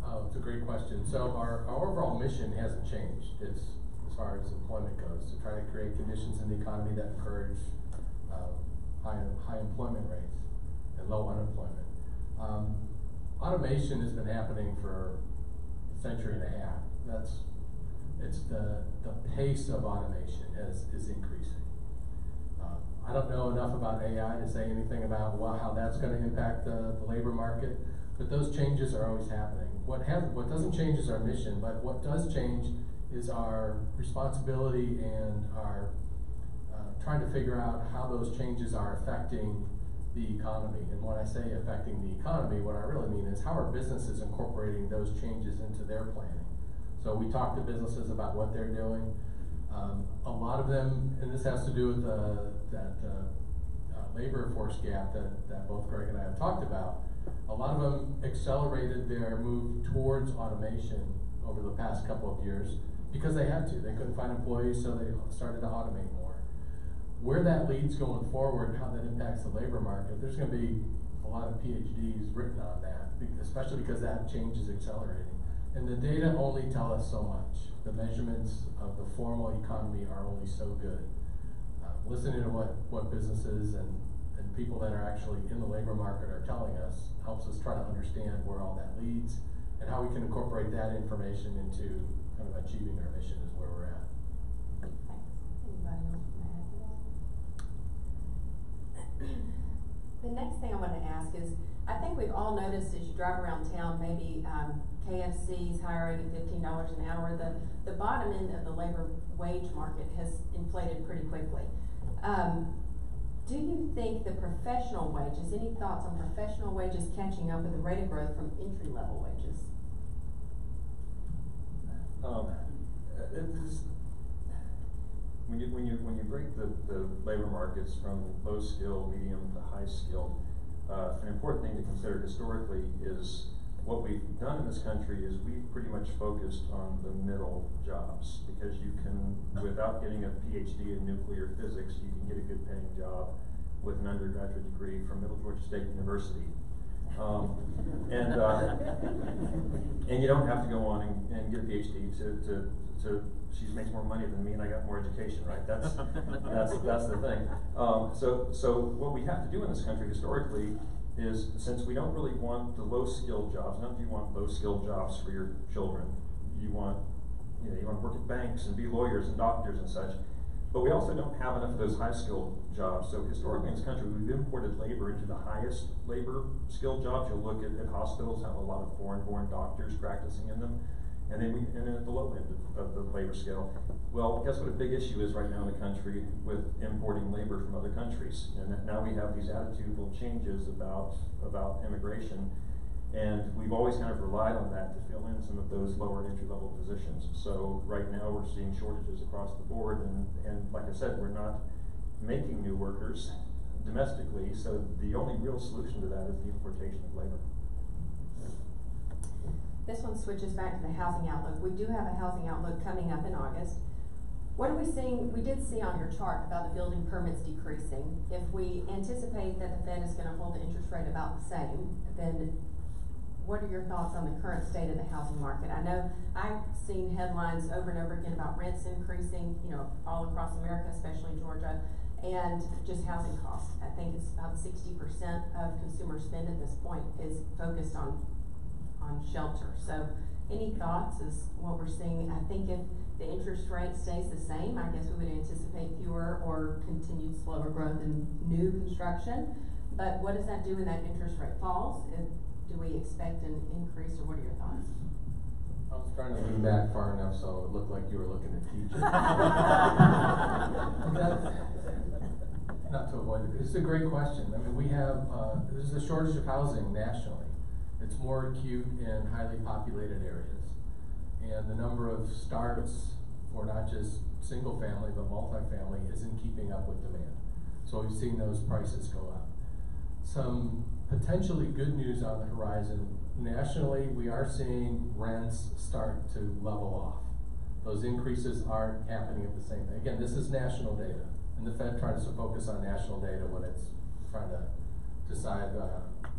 Oh, it's a great question. So our overall mission hasn't changed. It's, as far as employment goes, to try to create conditions in the economy that encourage high employment rates and low unemployment. Automation has been happening for a century and a half. It's the pace of automation is increasing. I don't know enough about AI to say anything about how that's going to impact the labor market, but those changes are always happening. What doesn't change is our mission, but what does change is our responsibility and our trying to figure out how those changes are affecting the economy. And when I say affecting the economy, what I really mean is how are businesses incorporating those changes into their planning. So we talk to businesses about what they're doing. A lot of them, and this has to do with that labor force gap that both Greg and I have talked about, a lot of them accelerated their move towards automation over the past couple of years because they had to. They couldn't find employees, so they started to automate more. Where that leads going forward, how that impacts the labor market, there's going to be a lot of PhDs written on that, especially because that change is accelerating. And the data only tell us so much. The measurements of the formal economy are only so good. Listening to what businesses and people that are actually in the labor market are telling us helps us try to understand where all that leads and how we can incorporate that information into kind of achieving our mission is where we're at. Thanks. Anybody else want to add to that? The next thing I want to ask is, I think we've all noticed as you drive around town, maybe KFC's hiring at $15 an hour. The bottom end of the labor wage market has inflated pretty quickly. Do you think the professional wages, any thoughts on professional wages catching up with the rate of growth from entry-level wages? When you break the labor markets from low skill, medium to high skill, an important thing to consider historically is what we've done in this country is we've pretty much focused on the middle jobs, because you can, without getting a PhD in nuclear physics, you can get a good paying job with an undergraduate degree from Middle Georgia State University. And you don't have to go on and get a PhD to she makes more money than me and I got more education, right? That's the thing. So what we have to do in this country historically is, since we don't really want the low-skilled jobs, none of you want low-skilled jobs for your children. You want to work at banks and be lawyers and doctors and such. But we also don't have enough of those high-skilled jobs. So historically in this country, we've imported labor into the highest labor-skilled jobs. You'll look at hospitals, have a lot of foreign-born doctors practicing in them. And then at the low end of the labor scale. Well, guess what a big issue is right now in the country with importing labor from other countries? And now we have these attitudinal changes about immigration. And we've always kind of relied on that to fill in some of those lower entry-level positions. So right now we're seeing shortages across the board, and like I said, we're not making new workers domestically, so the only real solution to that is the importation of labor. This one switches back to the housing outlook. We do have a housing outlook coming up in August. What are we seeing? We did see on your chart about the building permits decreasing. If we anticipate that the Fed is going to hold the interest rate about the same, then what are your thoughts on the current state of the housing market? I know I've seen headlines over and over again about rents increasing, all across America, especially Georgia, and just housing costs. I think it's about 60% of consumer spend at this point is focused on shelter. So any thoughts is what we're seeing? I think if the interest rate stays the same, I guess we would anticipate fewer or continued slower growth in new construction. But what does that do when that interest rate falls? Do we expect an increase, or what are your thoughts? I was trying to lean back far enough so it looked like you were looking at teachers. Not to avoid it. It's a great question. I mean, we have, there's a shortage of housing nationally. It's more acute in highly populated areas. And the number of starts for not just single family, but multifamily isn't keeping up with demand. So we've seen those prices go up. Some potentially good news on the horizon. Nationally, we are seeing rents start to level off. Those increases aren't happening at the same time. Again, this is national data, and the Fed tries to focus on national data when it's trying to decide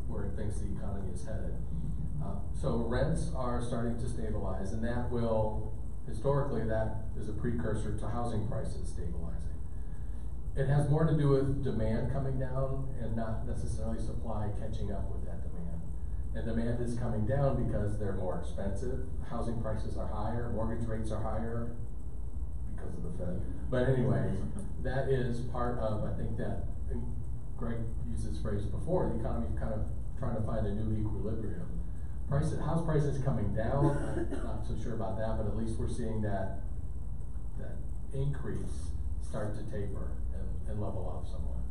where it thinks the economy is headed. So rents are starting to stabilize, and that will, historically, that is a precursor to housing prices stabilizing. It has more to do with demand coming down and not necessarily supply catching up with that demand. And demand is coming down because they're more expensive, housing prices are higher, mortgage rates are higher because of the Fed. But anyways, that is part of, I think that, and Greg used this phrase before, the economy's kind of trying to find a new equilibrium. House prices coming down, I'm not so sure about that, but at least we're seeing that increase start to taper and level off somewhat.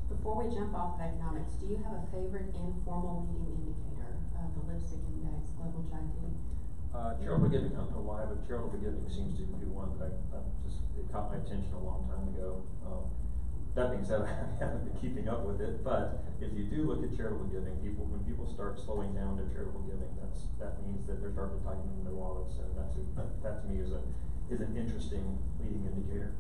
Before we jump off of economics, do you have a favorite informal leading indicator of the Lipstick Index, Global GID? Charitable giving, I don't know why, but charitable giving seems to be one that it caught my attention a long time ago. That being said, I haven't been keeping up with it, but if you do look at charitable giving, when people start slowing down their charitable giving, that means that they're starting to tighten their wallets, and that to me is an interesting leading indicator.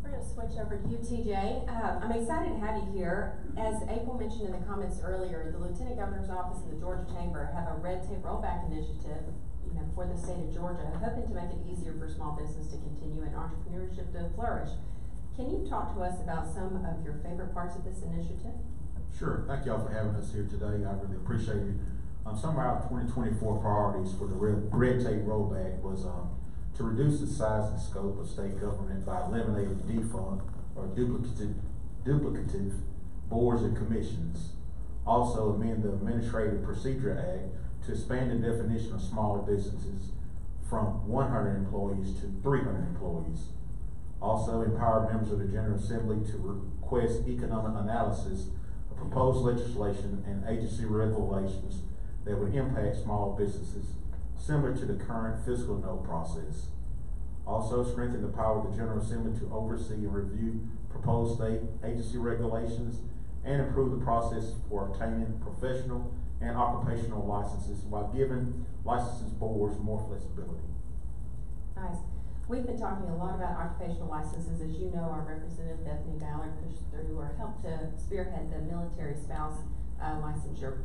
We're going to switch over to you, TJ. I'm excited to have you here. As April mentioned in the comments earlier, the Lieutenant Governor's Office and the Georgia Chamber have a red tape rollback initiative, for the state of Georgia, hoping to make it easier for small business to continue and entrepreneurship to flourish. Can you talk to us about some of your favorite parts of this initiative? Sure. Thank y'all for having us here today. I really appreciate it. Some of our 2024 priorities for the red tape rollback was to reduce the size and scope of state government by eliminating defunct or duplicative boards and commissions. Also amend the Administrative Procedure Act to expand the definition of smaller businesses from 100 employees to 300 employees. Also empower members of the General Assembly to request economic analysis of proposed legislation and agency regulations that would impact small businesses, similar to the current fiscal note process. Also strengthen the power of the General Assembly to oversee and review proposed state agency regulations and improve the process for obtaining professional and occupational licenses while giving licensing boards more flexibility. Nice. We've been talking a lot about occupational licenses. As you know, our Representative Bethany Ballard pushed through or helped to spearhead the military spouse licensure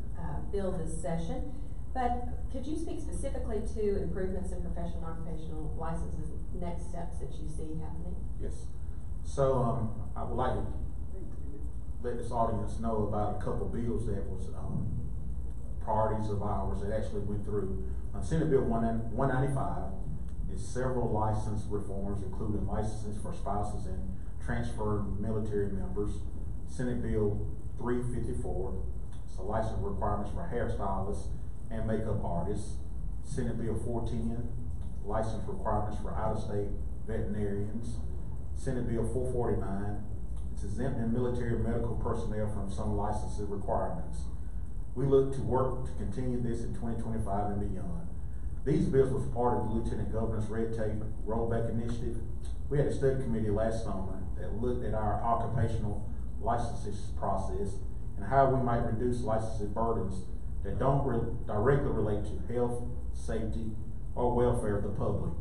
bill this session. But could you speak specifically to improvements in professional and occupational licenses, next steps that you see happening? Yes. So I would like to let this audience know about a couple bills that was priorities of ours that actually went through. Senate Bill 195 is several license reforms, including licenses for spouses and transferred military members. Senate Bill 354, so license requirements for hairstylists and makeup artists. Senate Bill 410, license requirements for out-of-state veterinarians. Senate Bill 449, it's exempting military medical personnel from some licensing requirements. We look to work to continue this in 2025 and beyond. These bills were part of the Lieutenant Governor's Red Tape Rollback Initiative. We had a study committee last summer that looked at our occupational licensing process and how we might reduce licensing burdens that don't directly relate to health, safety, or welfare of the public.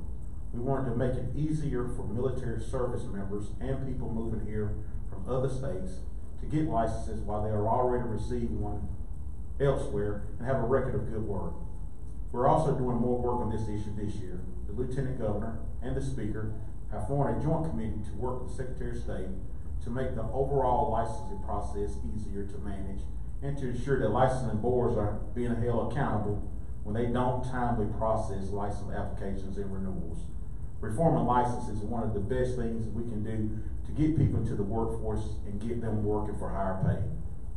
We wanted to make it easier for military service members and people moving here from other states to get licenses while they are already receiving one elsewhere and have a record of good work. We're also doing more work on this issue this year. The Lieutenant Governor and the Speaker have formed a joint committee to work with the Secretary of State to make the overall licensing process easier to manage and to ensure that licensing boards are being held accountable when they don't timely process license applications and renewals. Reforming licenses is one of the best things we can do to get people into the workforce and get them working for higher pay.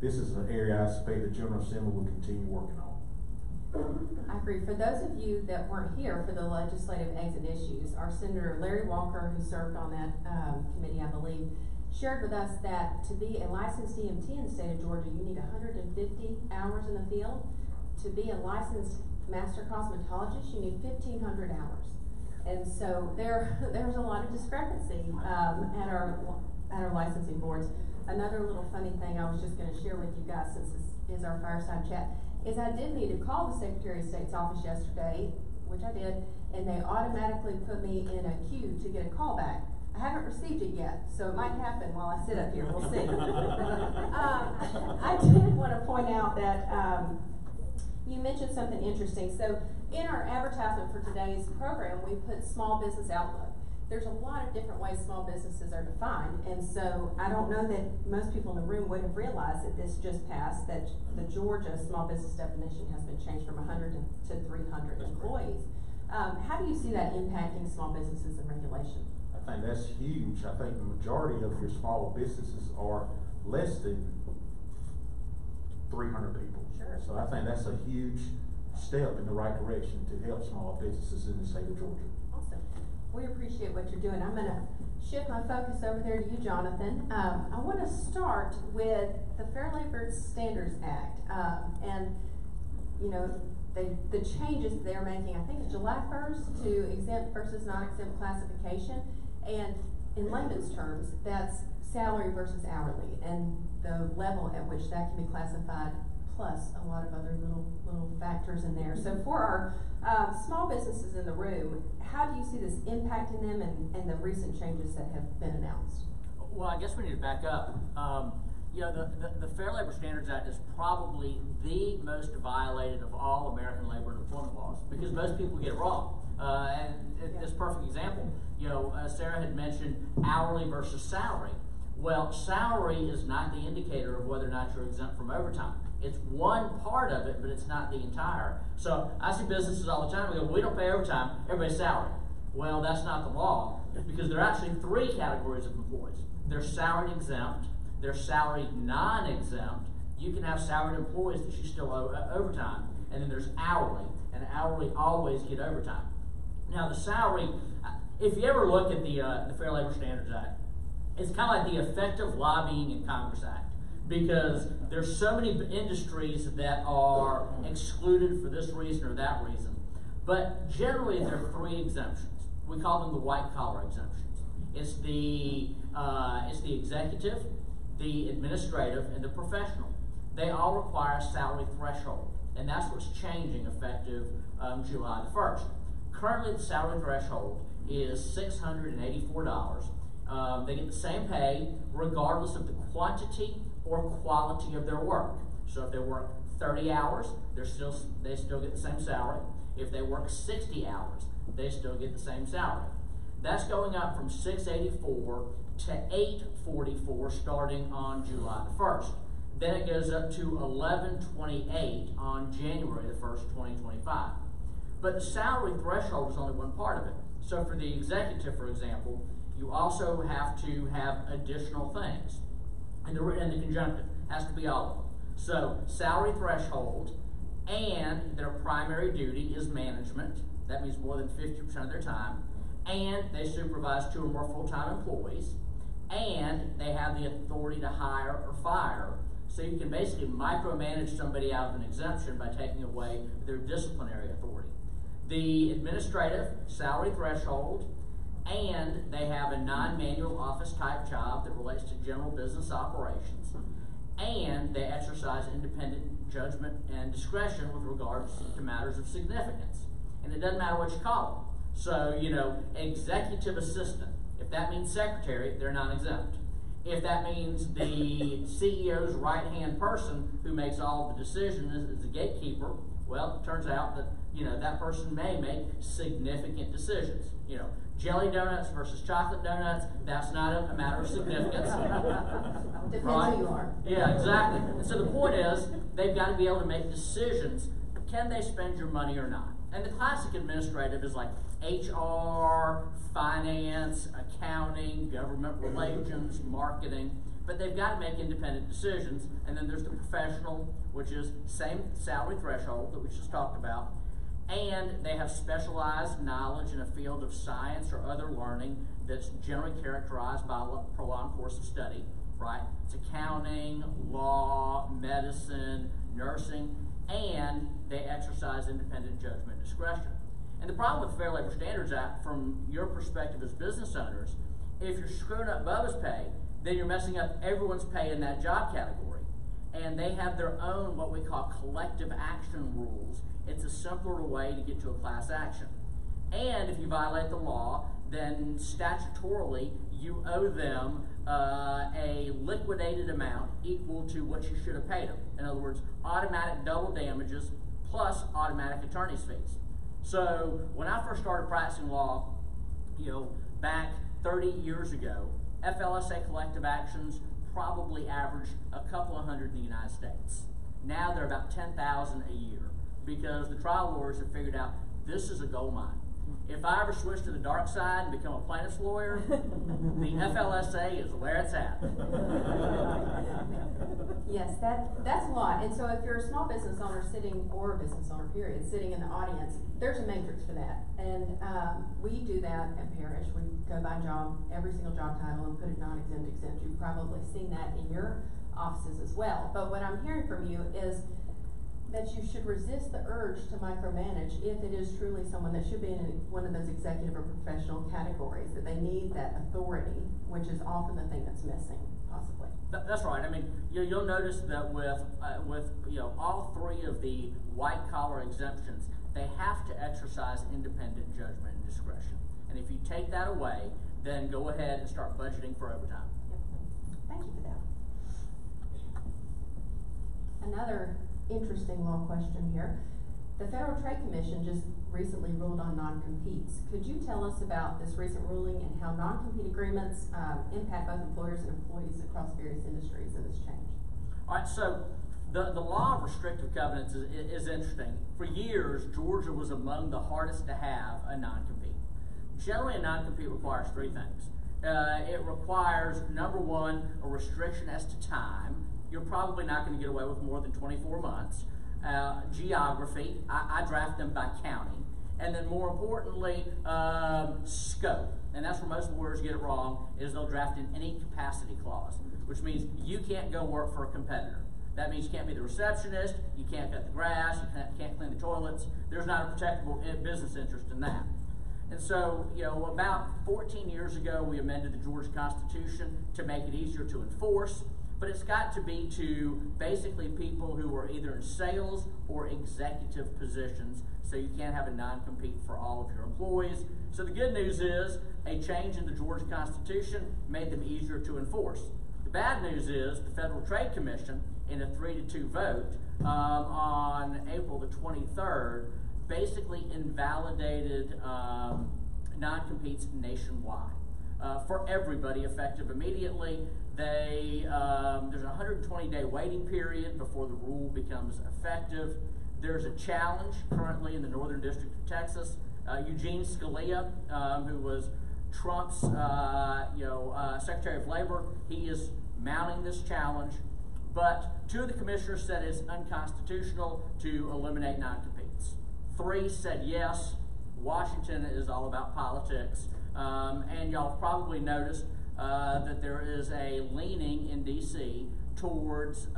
This is an area I expect the General Assembly will continue working on. I agree. For those of you that weren't here for the legislative exit issues, our Senator Larry Walker, who served on that committee, I believe, shared with us that to be a licensed EMT in the state of Georgia, you need 150 hours in the field. To be a licensed master cosmetologist, you need 1,500 hours. And so there's a lot of discrepancy at our licensing boards. Another little funny thing I was just going to share with you guys, since this is our fireside chat, is I did need to call the Secretary of State's office yesterday which I did, and they automatically put me in a queue to get a call back. I haven't received it yet, so it might happen while I sit up here. We'll see. I did want to point out that you mentioned something interesting. So in our advertisement for today's program, we put Small Business Outlook. There's a lot of different ways small businesses are defined, and so I don't know that most people in the room would have realized that this just passed, that the Georgia small business definition has been changed from 100 to 300 employees. How do you see that impacting small businesses and regulation? I think that's huge. I think the majority of your smaller businesses are less than 300 people. Sure. So I think that's a huge step in the right direction to help small businesses in the state of Georgia. Awesome. We appreciate what you're doing. I'm going to shift my focus over there to you, Jonathan. I want to start with the Fair Labor Standards Act. And, you know, the changes they're making, I think it's July 1st, to exempt versus non-exempt classification. And in layman's terms, that's salary versus hourly, and the level at which that can be classified, plus a lot of other little factors in there. So for our small businesses in the room, how do you see this impacting them and the recent changes that have been announced? Well, I guess we need to back up. You know, the Fair Labor Standards Act is probably the most violated of all American labor and employment laws, because most people get it wrong. And it's a perfect example. You know, Sarah had mentioned hourly versus salary. Well, salary is not the indicator of whether or not you're exempt from overtime. It's one part of it, but it's not the entire. So I see businesses all the time, we go, we don't pay overtime, everybody's salary. Well, that's not the law, because there are actually three categories of employees. They're salaried exempt, they're salaried non-exempt. You can have salaried employees that you still owe overtime. And then there's hourly, and hourly always get overtime. Now the salary, if you ever look at the Fair Labor Standards Act, it's kind of like the Effective Lobbying in Congress Act, because there's so many industries that are excluded for this reason or that reason. But generally there are three exemptions. We call them the white collar exemptions. It's the executive, the administrative, and the professional. They all require a salary threshold, and that's what's changing effective July the 1st. Currently the salary threshold is $684. They get the same pay regardless of the quantity or quality of their work. So if they work 30 hours, they still get the same salary. If they work 60 hours, they still get the same salary. That's going up from $684 to $844 starting on July the 1st. Then it goes up to $1128 on January the 1st, 2025. But the salary threshold is only one part of it. So for the executive, for example, you also have to have additional things. And the conjunctive has to be all of them. So salary threshold, and their primary duty is management. That means more than 50% of their time. And they supervise 2 or more full-time employees. And they have the authority to hire or fire. So you can basically micromanage somebody out of an exemption by taking away their disciplinary authority. The administrative salary threshold, and they have a non-manual office type job that relates to general business operations, and they exercise independent judgment and discretion with regards to matters of significance. And it doesn't matter what you call them. So, you know, executive assistant, if that means secretary, they're non-exempt. If that means the CEO's right-hand person who makes all of the decisions is a gatekeeper, well, it turns out that, you know, that person may make significant decisions. You know, jelly donuts versus chocolate donuts, that's not a matter of significance. Depends right? who you are. Yeah, exactly. And so the point is, they've got to be able to make decisions. Can they spend your money or not? And the classic administrative is like HR, finance, accounting, government relations, marketing. But they've got to make independent decisions. And then there's the professional, which is same salary threshold that we just talked about. And they have specialized knowledge in a field of science or other learning that's generally characterized by a prolonged course of study, right? It's accounting, law, medicine, nursing, and they exercise independent judgment and discretion. And the problem with the Fair Labor Standards Act, from your perspective as business owners, if you're screwing up Bubba's pay, then you're messing up everyone's pay in that job category. and they have their own what we call collective action rules. It's a simpler way to get to a class action. And if you violate the law, then statutorily you owe them a liquidated amount equal to what you should have paid them. In other words, automatic double damages plus automatic attorney's fees. So when I first started practicing law, back 30 years ago, FLSA collective actions probably averaged a couple of hundred in the United States. Now they're about 10,000 a year because the trial lawyers have figured out this is a gold mine. If I ever switch to the dark side and become a plaintiff's lawyer, the FLSA is where it's at. Yes, that's a lot. And so if you're a small business owner sitting, or a business owner period, sitting in the audience, there's a matrix for that. And we do that at Parish. We go by job, every single job title, and put it non-exempt, exempt. You've probably seen that in your offices as well. But what I'm hearing from you is that you should resist the urge to micromanage if it is truly someone that should be in one of those executive or professional categories, that they need that authority, which is often the thing that's missing, possibly. That's right. I mean, you'll notice that with all three of the white collar exemptions, they have to exercise independent judgment and discretion. And if you take that away, then go ahead and start budgeting for overtime. Yep. Thank you for that. Another interesting law question here. The Federal Trade Commission just recently ruled on non-competes. Could you tell us about this recent ruling and how non-compete agreements impact both employers and employees across various industries in this change? All right, so the law of restrictive covenants is interesting. For years, Georgia was among the hardest to have a non-compete. Generally, a non-compete requires three things. It requires, number one, a restriction as to time. You're probably not going to get away with more than 24 months. Geography, I draft them by county. And then more importantly, scope. And that's where most lawyers get it wrong, is they'll draft in any capacity clause, which means you can't go work for a competitor. That means you can't be the receptionist, you can't cut the grass, you can't clean the toilets. There's not a protectable business interest in that. And so, about 14 years ago, we amended the Georgia Constitution to make it easier to enforce. But it's got to be to basically people who are either in sales or executive positions, so you can't have a non-compete for all of your employees. So the good news is a change in the Georgia Constitution made them easier to enforce. The bad news is the Federal Trade Commission, in a 3-2 vote on April the 23rd, basically invalidated non-competes nationwide. For everybody, effective immediately. There's a 120-day waiting period before the rule becomes effective. There's a challenge currently in the Northern District of Texas. Eugene Scalia, who was Trump's Secretary of Labor, he is mounting this challenge. But 2 of the commissioners said it's unconstitutional to eliminate non-competes. 3 said yes. Washington is all about politics. And y'all have probably noticed that there is a leaning in D.C. towards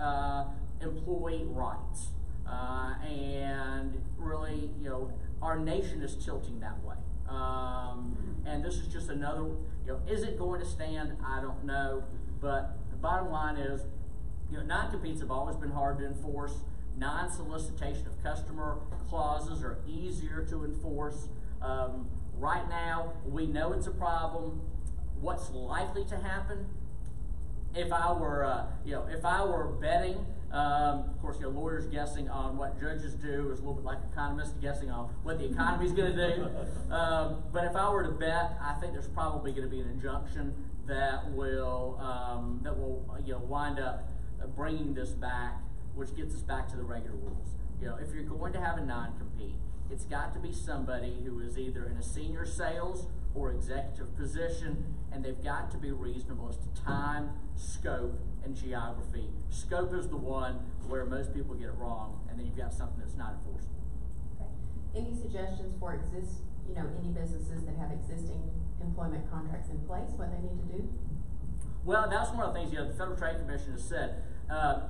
employee rights. And really, our nation is tilting that way. And this is just another, is it going to stand? I don't know. But the bottom line is, non-competes have always been hard to enforce. Non-solicitation of customer clauses are easier to enforce. Right now, we know it's a problem. What's likely to happen? If I were betting, of course, lawyers guessing on what judges do is a little bit like economists guessing on what the economy is going to do. But if I were to bet, I think there's probably going to be an injunction that will wind up bringing this back, which gets us back to the regular rules. If you're going to have a non-compete, it's got to be somebody who is either in a senior sales or executive position, and they've got to be reasonable as to time, scope, and geography. Scope is the one where most people get it wrong, and then you've got something that's not enforceable. Okay. Any suggestions for any businesses that have existing employment contracts in place, what they need to do? Well, that's one of the things the Federal Trade Commission has said.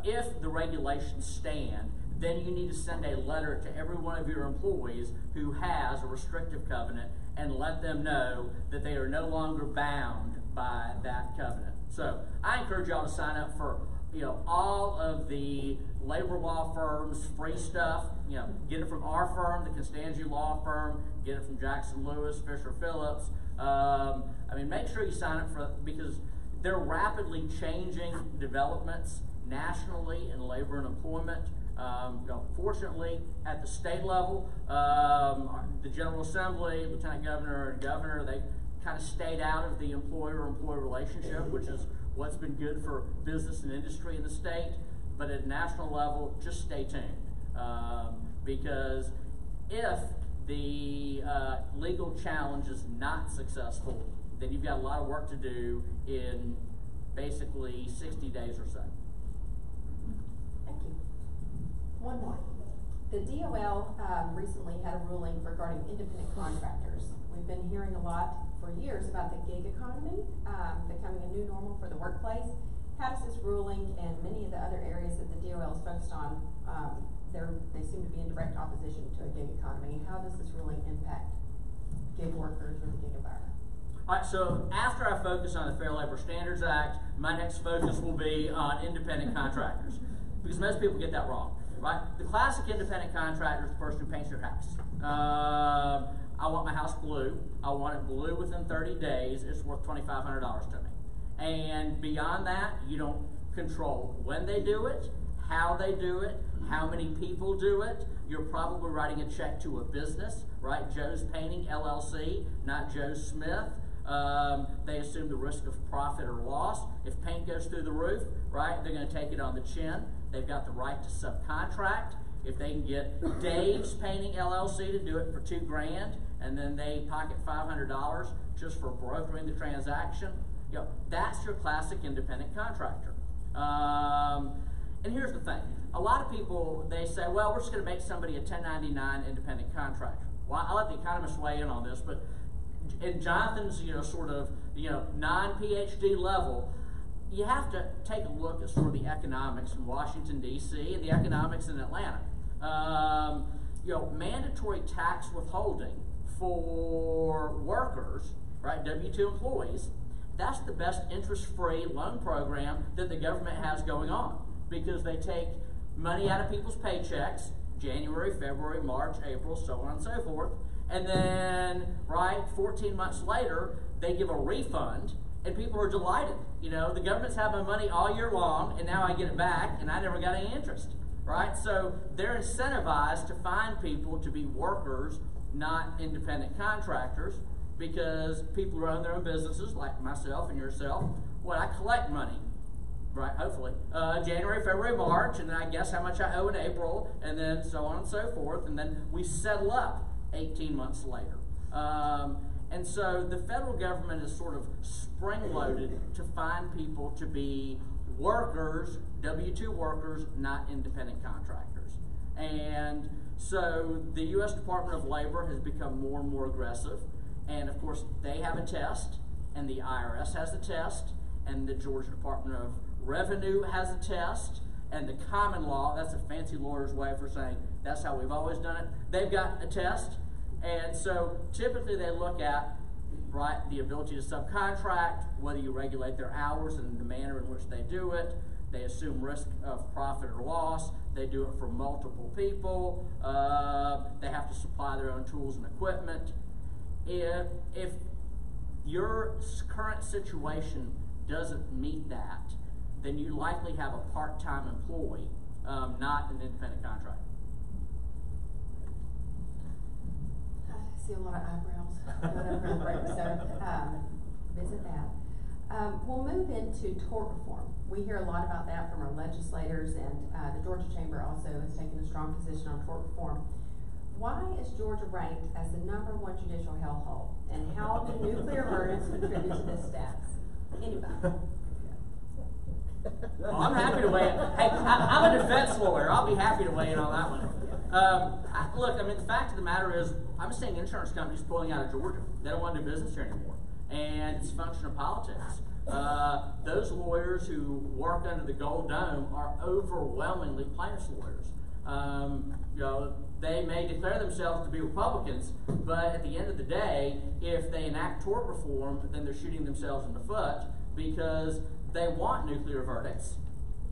If the regulations stand, then you need to send a letter to every one of your employees who has a restrictive covenant and let them know that they are no longer bound by that covenant. So I encourage y'all to sign up for all of the labor law firms, free stuff, get it from our firm, the Constanzi Law Firm, get it from Jackson Lewis, Fisher Phillips. Make sure you sign up for it because they're rapidly changing developments nationally in labor and employment. Fortunately, at the state level, the General Assembly, Lieutenant Governor, and Governor, they kind of stayed out of the employer-employee relationship, which is what's been good for business and industry in the state. But at national level, just stay tuned. Because if the legal challenge is not successful, then you've got a lot of work to do in basically 60 days or so. Thank you. One more. The DOL recently had a ruling regarding independent contractors. We've been hearing a lot for years about the gig economy becoming a new normal for the workplace. How does this ruling and many of the other areas that the DOL is focused on, they seem to be in direct opposition to a gig economy. How does this ruling impact gig workers or the gig environment? All right, so after I focus on the Fair Labor Standards Act, my next focus will be on independent contractors, because most people get that wrong, right? The classic independent contractor is the person who paints your house. I want my house blue. I want it blue within 30 days. It's worth $2,500 to me. And beyond that, you don't control when they do it, how they do it, how many people do it. You're probably writing a check to a business, right? Joe's Painting, LLC, not Joe Smith. They assume the risk of profit or loss. If paint goes through the roof, right, they're going to take it on the chin. They've got the right to subcontract. If they can get Dave's Painting, LLC to do it for $2,000, and then they pocket $500 just for brokering the transaction, that's your classic independent contractor. And here's the thing. A lot of people, they say, well, we're just going to make somebody a 1099 independent contractor. Well, I'll let the economists weigh in on this, but in Jonathan's, non-PhD level, you have to take a look at sort of the economics in Washington, D.C. and the economics in Atlanta. Mandatory tax withholding for workers, right, W-2 employees, that's the best interest-free loan program that the government has going on, because they take money out of people's paychecks, January, February, March, April, so on and so forth, and then, 14 months later, they give a refund, and people are delighted. The government's had my money all year long, and now I get it back, and I never got any interest, right? So they're incentivized to find people to be workers, not independent contractors, because people who own their own businesses, like myself and yourself, I collect money, right, hopefully, January, February, March, and then I guess how much I owe in April, and then so on and so forth, and then we settle up 18 months later. And so the federal government is sort of spring-loaded to find people to be workers, W-2 workers, not independent contractors. And so the U.S. Department of Labor has become more and more aggressive. And of course, they have a test, and the IRS has a test, and the Georgia Department of Revenue has a test, and the common law, that's a fancy lawyer's way for saying that's how we've always done it, they've got a test. And so typically they look at, the ability to subcontract, whether you regulate their hours and the manner in which they do it. They assume risk of profit or loss. They do it for multiple people. They have to supply their own tools and equipment. If your current situation doesn't meet that, then you likely have a part-time employee, not an independent contractor. I see a lot of eyebrows going over the break, so visit that. We'll move into tort reform. We hear a lot about that from our legislators, and the Georgia Chamber also has taken a strong position on tort reform. Why is Georgia ranked as the #1 judicial hellhole, and how do nuclear verdicts contribute to this stats? Anybody? Well, I'm happy to weigh in. Hey, I'm a defense lawyer. I'll be happy to weigh in on that one. The fact of the matter is, I'm seeing insurance companies pulling out of Georgia. They don't want to do business here anymore. And it's a function of politics. Those lawyers who work under the Gold Dome are overwhelmingly plaintiffs' lawyers. They may declare themselves to be Republicans, but at the end of the day, if they enact tort reform, then they're shooting themselves in the foot, because they want nuclear verdicts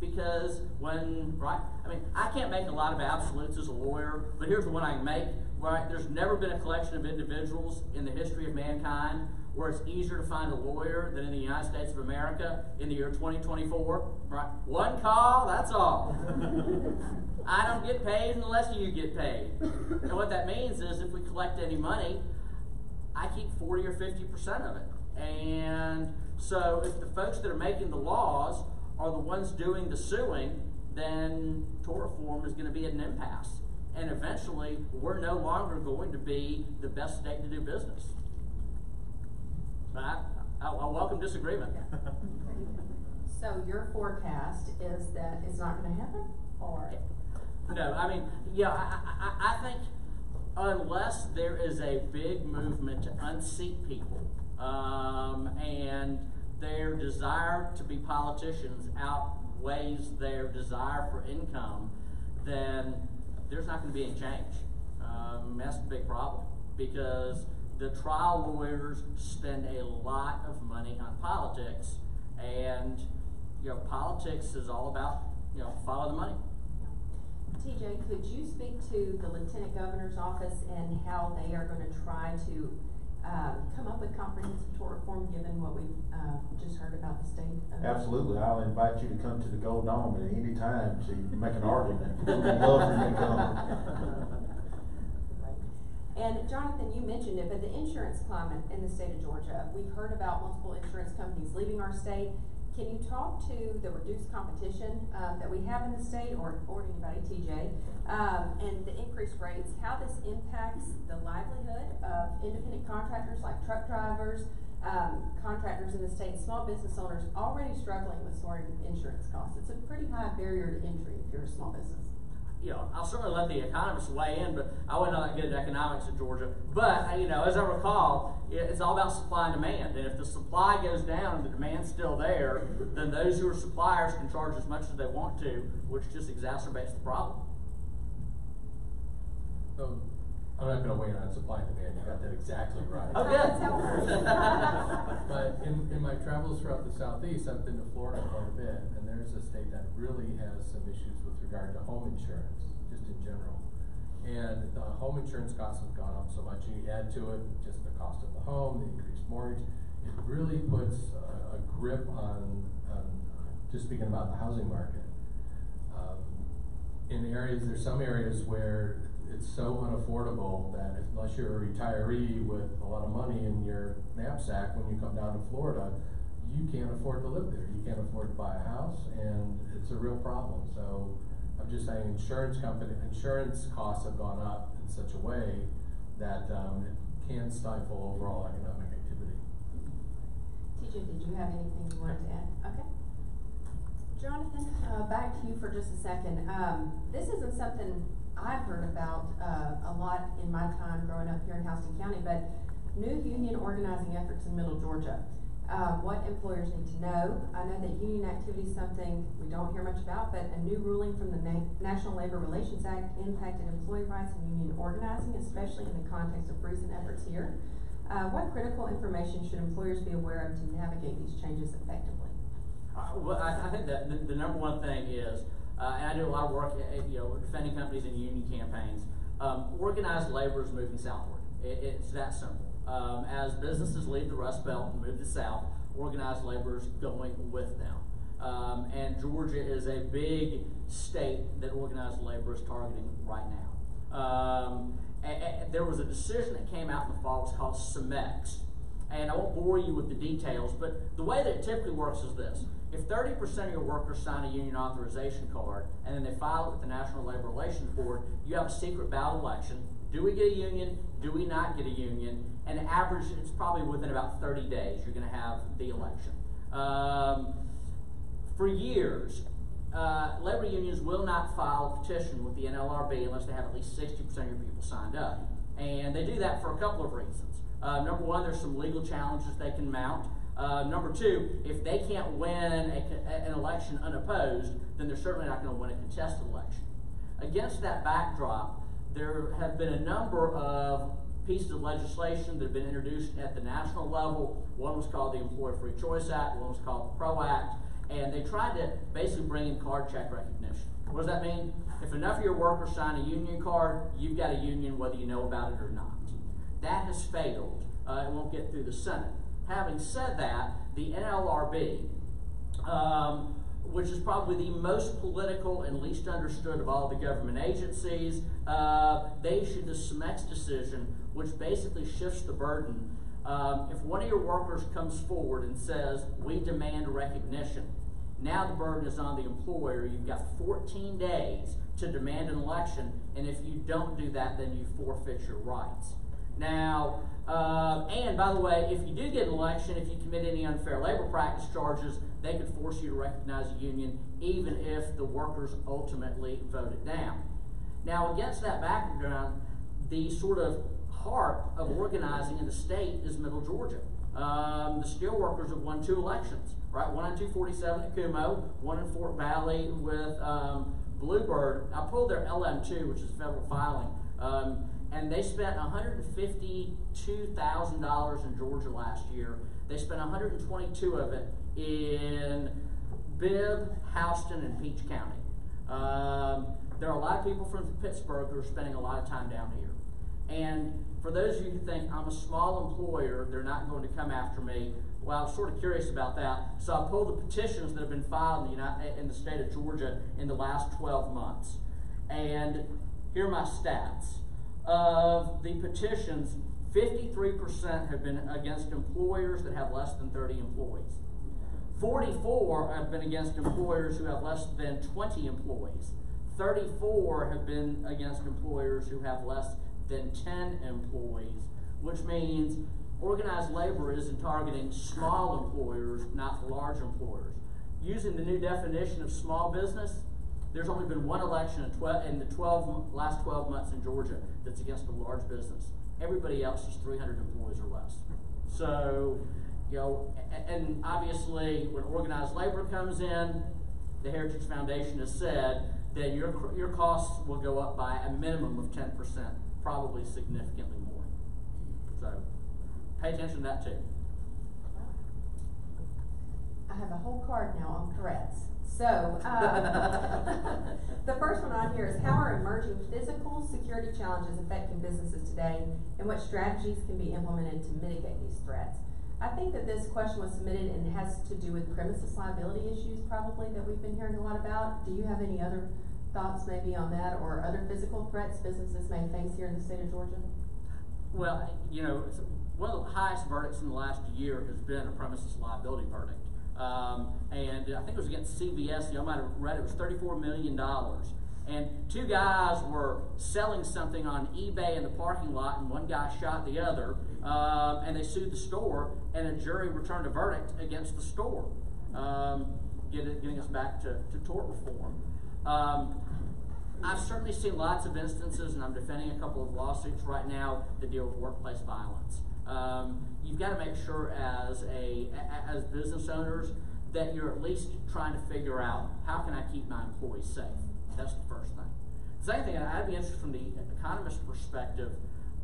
because I can't make a lot of absolutes as a lawyer, but here's the one I can make. Right? There's never been a collection of individuals in the history of mankind where it's easier to find a lawyer than in the United States of America in the year 2024. Right? One call, that's all. I don't get paid unless you get paid. And what that means is if we collect any money, I keep 40 or 50% of it. And so if the folks that are making the laws are the ones doing the suing, then tort reform is going to be at an impasse. And eventually, we're no longer going to be the best state to do business. I welcome disagreement. So your forecast is that it's not going to happen, or? No, I think unless there is a big movement to unseat people, and their desire to be politicians outweighs their desire for income, then there's not going to be any change. That's the big problem, because the trial lawyers spend a lot of money on politics, and politics is all about follow the money. TJ, could you speak to the Lieutenant Governor's office and how they are going to try to come up with comprehensive tort reform, given what we've just heard about the state? Absolutely. I'll invite you to come to the Gold Dome at any time to make an argument. We'd love for you to come. And Jonathan, you mentioned it, but the insurance climate in the state of Georgia, we've heard about multiple insurance companies leaving our state. Can you talk to the reduced competition that we have in the state, or anybody, TJ, and the increased rates, how this impacts the livelihood of independent contractors like truck drivers, contractors in the state, small business owners already struggling with soaring insurance costs? It's a pretty high barrier to entry if you're a small business. I'll certainly let the economists weigh in, but I wasn't all that good at economics in Georgia. But, as I recall, it's all about supply and demand. And if the supply goes down and the demand's still there, then those who are suppliers can charge as much as they want to, which just exacerbates the problem. So, I'm not going to weigh in on supply and demand. You got that exactly right. Oh, good. But in my travels throughout the Southeast, I've been to Florida quite a bit, and there's a state that really has some issues with regard to home insurance, just in general. And the home insurance costs have gone up so much, and you add to it just the cost of the home, the increased mortgage. It really puts a grip on just speaking about the housing market. In areas, there's some areas where it's so unaffordable that unless you're a retiree with a lot of money in your knapsack, when you come down to Florida, you can't afford to live there. You can't afford to buy a house, and it's a real problem. So I'm just saying insurance costs have gone up in such a way that it can stifle overall economic activity. TJ, did you have anything you wanted to add? Okay. Jonathan, back to you for just a second. This isn't something I've heard about a lot in my time growing up here in Houston County, but new union organizing efforts in Middle Georgia. What employers need to know. I know that union activity is something we don't hear much about, but a new ruling from the National Labor Relations Act impacted employee rights and union organizing, especially in the context of recent efforts here. What critical information should employers be aware of to navigate these changes effectively? Well, I think that the number one thing is, and I do a lot of work defending companies in union campaigns, organized labor is moving southward. It's that simple. As businesses leave the Rust Belt and move to South, organized labor is going with them. And Georgia is a big state that organized labor is targeting right now. There was a decision that came out in the fall. It's called CEMEX. And I won't bore you with the details, but the way that it typically works is this. If 30% of your workers sign a union authorization card and then they file it with the National Labor Relations Board, you have a secret ballot election. Do we get a union? Do we not get a union? And average, it's probably within about 30 days you're going to have the election. For years, labor unions will not file a petition with the NLRB unless they have at least 60% of your people signed up. And they do that for a couple of reasons. Number one, there's some legal challenges they can mount. Number two, if they can't win an election unopposed, then they're certainly not going to win a contested election. Against that backdrop, there have been a number of pieces of legislation that have been introduced at the national level. One was called the Employee Free Choice Act, one was called the PRO Act, and they tried to basically bring in card check recognition. What does that mean? If enough of your workers sign a union card, you've got a union whether you know about it or not. That has failed. It won't get through the Senate. Having said that, the NLRB, which is probably the most political and least understood of all the government agencies, they issued the SMEX decision, which basically shifts the burden. If one of your workers comes forward and says, we demand recognition, now the burden is on the employer. You've got 14 days to demand an election, and if you don't do that, then you forfeit your rights. Now, and by the way, if you do get an election, if you commit any unfair labor practice charges, they could force you to recognize a union, even if the workers ultimately vote it down. Now, against that background, the sort of heart of organizing in the state is Middle Georgia. The steelworkers have won 2 elections, right? One on 247 at Kumo, one in Fort Valley with Bluebird. I pulled their LM2, which is federal filing, and they spent $152,000 in Georgia last year. They spent $122 of it in Bibb, Houston, and Peach County. There are a lot of people from Pittsburgh who are spending a lot of time down here. And for those of you who think I'm a small employer, they're not going to come after me, well, I was sort of curious about that. So I pulled the petitions that have been filed in the state of Georgia in the last 12 months. And here are my stats. Of the petitions, 53% have been against employers that have less than 30 employees. 44 have been against employers who have less than 20 employees. 34 have been against employers who have less than 10 employees, which means organized labor isn't targeting small employers, not large employers. Using the new definition of small business, there's only been one election in the last 12 months in Georgia that's against a large business. Everybody else is 300 employees or less. So, you know, and obviously when organized labor comes in, the Heritage Foundation has said that your costs will go up by a minimum of 10%, probably significantly more. So, pay attention to that too. I have a whole card now on threats. So, the first one on here is how are emerging physical security challenges affecting businesses today, and what strategies can be implemented to mitigate these threats? I think that this question was submitted and has to do with premises liability issues probably that we've been hearing a lot about. Do you have any other thoughts maybe on that, or other physical threats businesses may face here in the state of Georgia? Well, you know, one of the highest verdicts in the last year has been a premises liability verdict. And I think it was against CVS, you might have read it was $34 million. And 2 guys were selling something on eBay in the parking lot, and one guy shot the other, and they sued the store, and a jury returned a verdict against the store, getting us back to tort reform. I've certainly seen lots of instances, and I'm defending a couple of lawsuits right now that deal with workplace violence. You've got to make sure as business owners that you're at least trying to figure out, how can I keep my employees safe? That's the first thing. The second thing, I'd be interested from the economist perspective,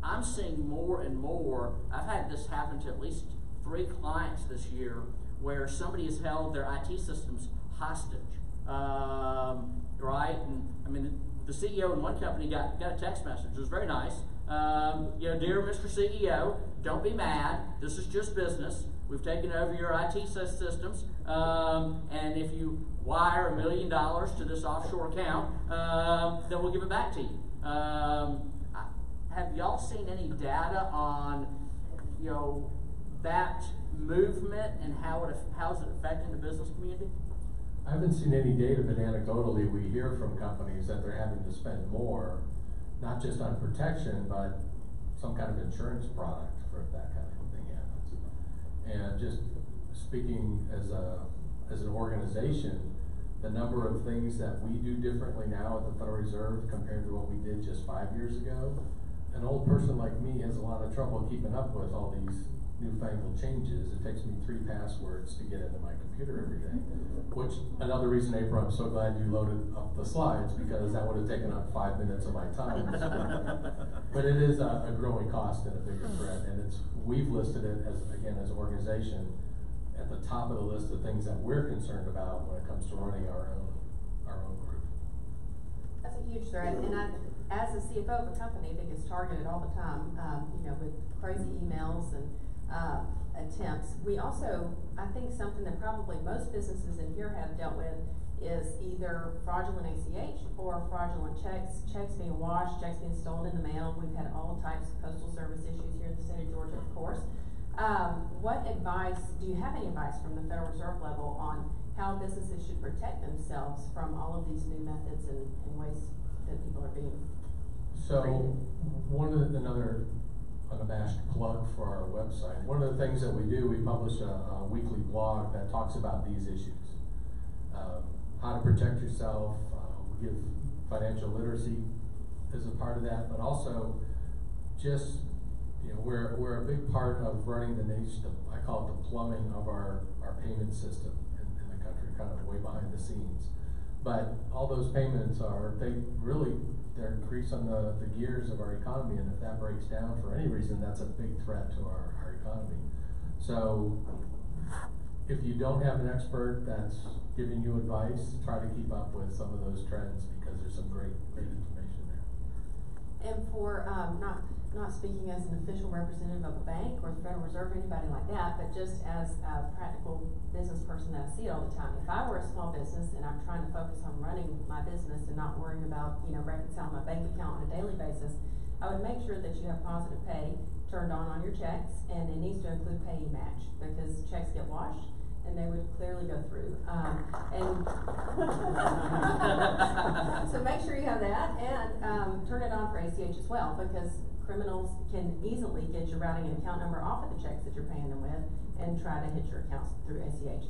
I'm seeing more and more, I've had this happen to at least 3 clients this year, where somebody has held their IT systems hostage, right? And I mean, the CEO in one company got a text message. It was very nice. You know, dear Mr. CEO, don't be mad. This is just business. We've taken over your IT systems, and if you wire $1 million to this offshore account, then we'll give it back to you. Have y'all seen any data on, you know, that movement and how is it affecting the business community? I haven't seen any data, but anecdotally we hear from companies that they're having to spend more, not just on protection, but some kind of insurance product for if that kind of thing happens. And just speaking as an organization, the number of things that we do differently now at the Federal Reserve compared to what we did just 5 years ago, an old person like me has a lot of trouble keeping up with all these newfangled changes. It takes me 3 passwords to get into my computer every day, which another reason, April, I'm so glad you loaded up the slides, because that would have taken up 5 minutes of my time. But it is a growing cost and a bigger threat, and we've listed it as, again, as an organization, at the top of the list of things that we're concerned about when it comes to running our own group. That's a huge threat, and as a CFO of a company that gets targeted all the time, with crazy emails and attempts, we also, I think something that probably most businesses in here have dealt with is either fraudulent ACH or fraudulent checks being washed, checks being stolen in the mail. We've had all types of postal service issues here in the state of Georgia, of course. What advice, do you have any advice from the Federal Reserve level on how businesses should protect themselves from all of these new methods and ways that people are being So, another unabashed plug for our website. One of the things that we do, we publish a weekly blog that talks about these issues. How to protect yourself, we give financial literacy as a part of that, but also just, we're a big part of running the nation, I call it the plumbing of our payment system in the country, kind of way behind the scenes. But all those payments they're grease on the gears of our economy, and if that breaks down for any reason, that's a big threat to our economy. So if you don't have an expert that's giving you advice, try to keep up with some of those trends, because there's some great information there. And for not speaking as an official representative of a bank or the Federal Reserve or anybody like that, but just as a practical business person that I see it all the time. If I were a small business and I'm trying to focus on running my business and not worrying about, reconciling my bank account on a daily basis, I would make sure that you have positive pay turned on your checks, and it needs to include payee match, because checks get washed and they would clearly go through. So make sure you have that, and turn it on for ACH as well, because criminals can easily get your routing and account number off of the checks that you're paying them with and try to hit your accounts through ACH.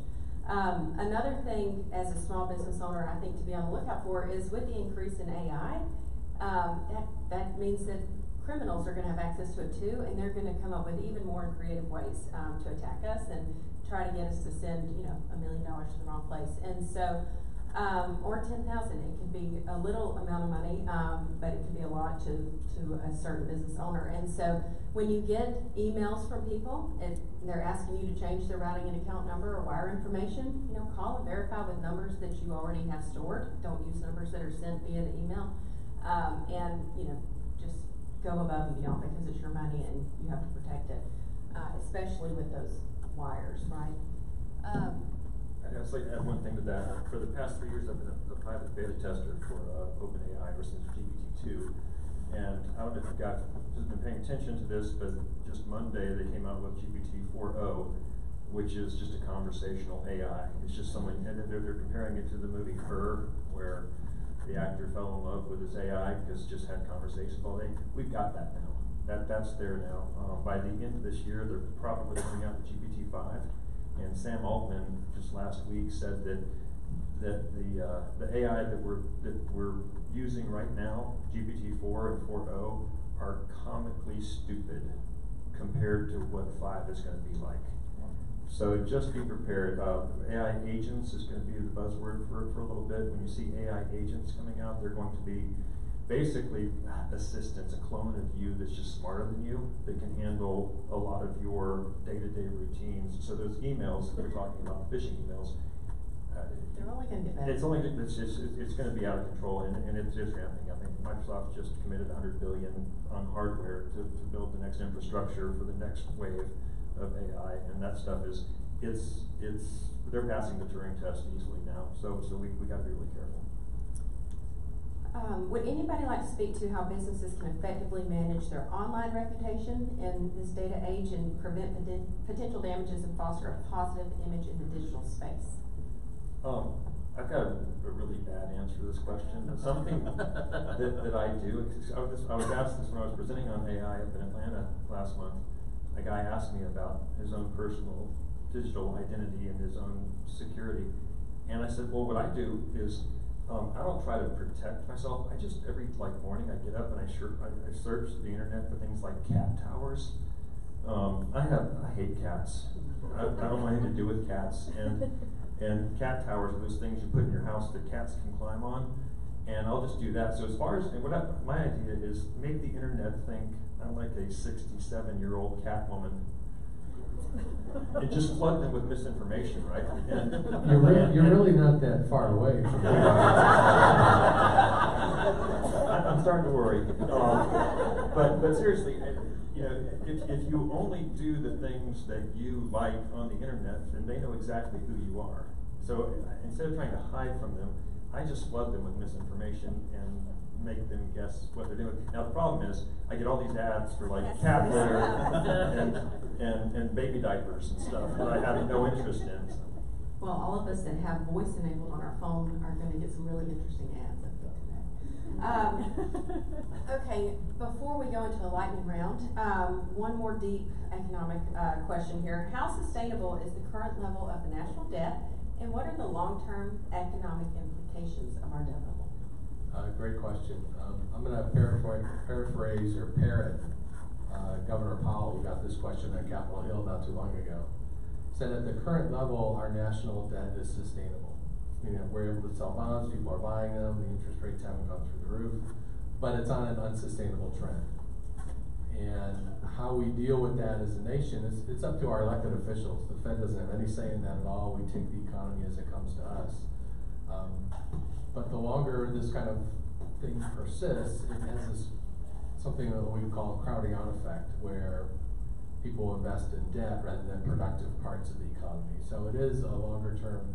Another thing as a small business owner I think to be on the lookout for is, with the increase in AI, that means that criminals are going to have access to it too, and they're going to come up with even more creative ways to attack us and try to get us to send $1 million to the wrong place. And so or 10,000. It could be a little amount of money, but it could be a lot to a certain business owner. And so when you get emails from people and they're asking you to change their routing and account number or wire information, call and verify with numbers that you already have stored. Don't use numbers that are sent via the email. And just go above and beyond, because it's your money and you have to protect it, especially with those wires, right? I'd just like to add one thing to that. For the past 3 years, I've been a private beta tester for OpenAI ever since GPT-2. And I don't know if you guys have been paying attention to this, but just Monday they came out with GPT-4o, which is just a conversational AI. It's just someone, and they're comparing it to the movie Her, where the actor fell in love with his AI because just had conversations all day. We've got that now. That's there now. By the end of this year, they're probably coming out with GPT-5. And Sam Altman just last week said that the AI that we're using right now, GPT-4 and 4o, are comically stupid compared to what 5 is going to be like. So just be prepared. AI agents is going to be the buzzword for a little bit. When you see AI agents coming out, they're going to be basically assistants, a clone of you that's just smarter than you, that can handle a lot of your day-to-day routines. So those emails that we're talking about, phishing emails, they're only going to get better. It's going to be out of control, and it's just ramping. I think Microsoft just committed $100 billion on hardware to build the next infrastructure for the next wave of AI, and that stuff they're passing the Turing test easily now. So we got to be really careful. Would anybody like to speak to how businesses can effectively manage their online reputation in this data age and prevent potential damages and foster a positive image in the digital space? I've got a really bad answer to this question. Something that I do. I was asked this when I was presenting on AI up in Atlanta last month. A guy asked me about his own personal digital identity and his own security, and I said, well, what I do is I don't try to protect myself. I just every morning I get up and I search the internet for things like cat towers. I hate cats. I don't want anything to do with cats. And cat towers are those things you put in your house that cats can climb on. And I'll just do that. So as far as my idea is, make the internet think I'm like a 67-year-old cat woman. and just flood them with misinformation, right? And You're really not that far away from me. I'm starting to worry. But seriously, you know, if you only do the things that you like on the internet, then they know exactly who you are. So instead of trying to hide from them, I just flood them with misinformation and make them guess what they're doing. Now the problem is, I get all these ads for like cat litter and baby diapers and stuff that I have no interest in. Well, all of us that have voice enabled on our phone are going to get some really interesting ads up here today. Okay, before we go into the lightning round, one more deep economic question here. How sustainable is the current level of the national debt, and what are the long-term economic implications of our debt level? Great question. I'm going to paraphrase or parrot Governor Powell, who got this question on Capitol Hill not too long ago. Said at the current level, our national debt is sustainable. You know, we're able to sell bonds, people are buying them, the interest rates haven't gone through the roof, but it's on an unsustainable trend. And how we deal with that as a nation, it's up to our elected officials. The Fed doesn't have any say in that at all. We take the economy as it comes to us. But the longer this kind of thing persists, it has something that we call a crowding out effect, where people invest in debt rather than productive parts of the economy. So it is a longer term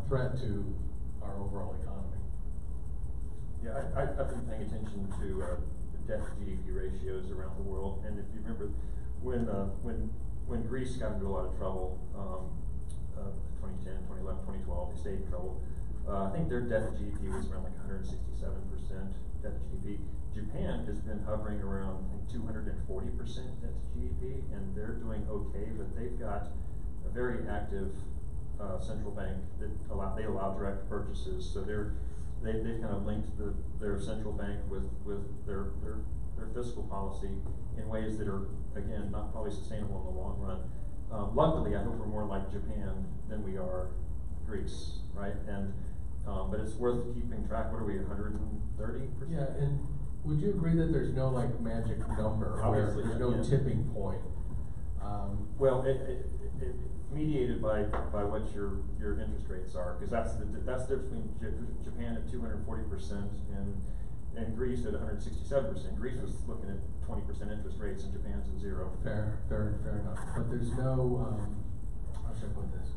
threat to our overall economy. Yeah, I've been paying attention to the debt to GDP ratios around the world, and if you remember when Greece got into a lot of trouble, 2010, 2011, 2012, they stayed in trouble. I think their debt to GDP was around like 167% debt to GDP. Japan has been hovering around, I think, 240% debt to GDP, and they're doing okay, but they've got a very active central bank that allow direct purchases. So they've kind of linked their central bank with their fiscal policy in ways that are, again, not probably sustainable in the long run. Luckily, I hope we're more like Japan than we are Greece, right? And but it's worth keeping track. What are we, 130%? Yeah, and would you agree that there's no like magic number, Obviously, where there's no tipping point? Well, it mediated by what your interest rates are, because that's the difference between Japan at 240% and Greece at 167%. Greece was looking at 20% interest rates, and Japan's at 0. Fair enough. But there's no how should I put this?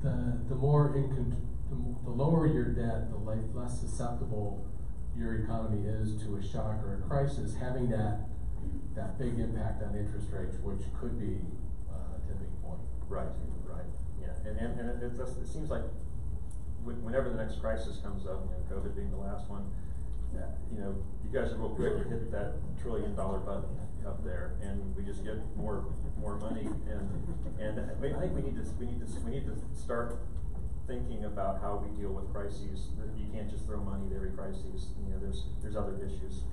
The lower your debt, the less susceptible your economy is to a shock or a crisis, having that big impact on interest rates, which could be a tipping point. Right. Yeah, and it seems like whenever the next crisis comes up, you know, COVID being the last one, you know, you guys are real quick to hit that $1 trillion button up there, and we just get more money, and I think we need to start thinking about how we deal with crises. That you can't just throw money at every crisis. You know, there's other issues.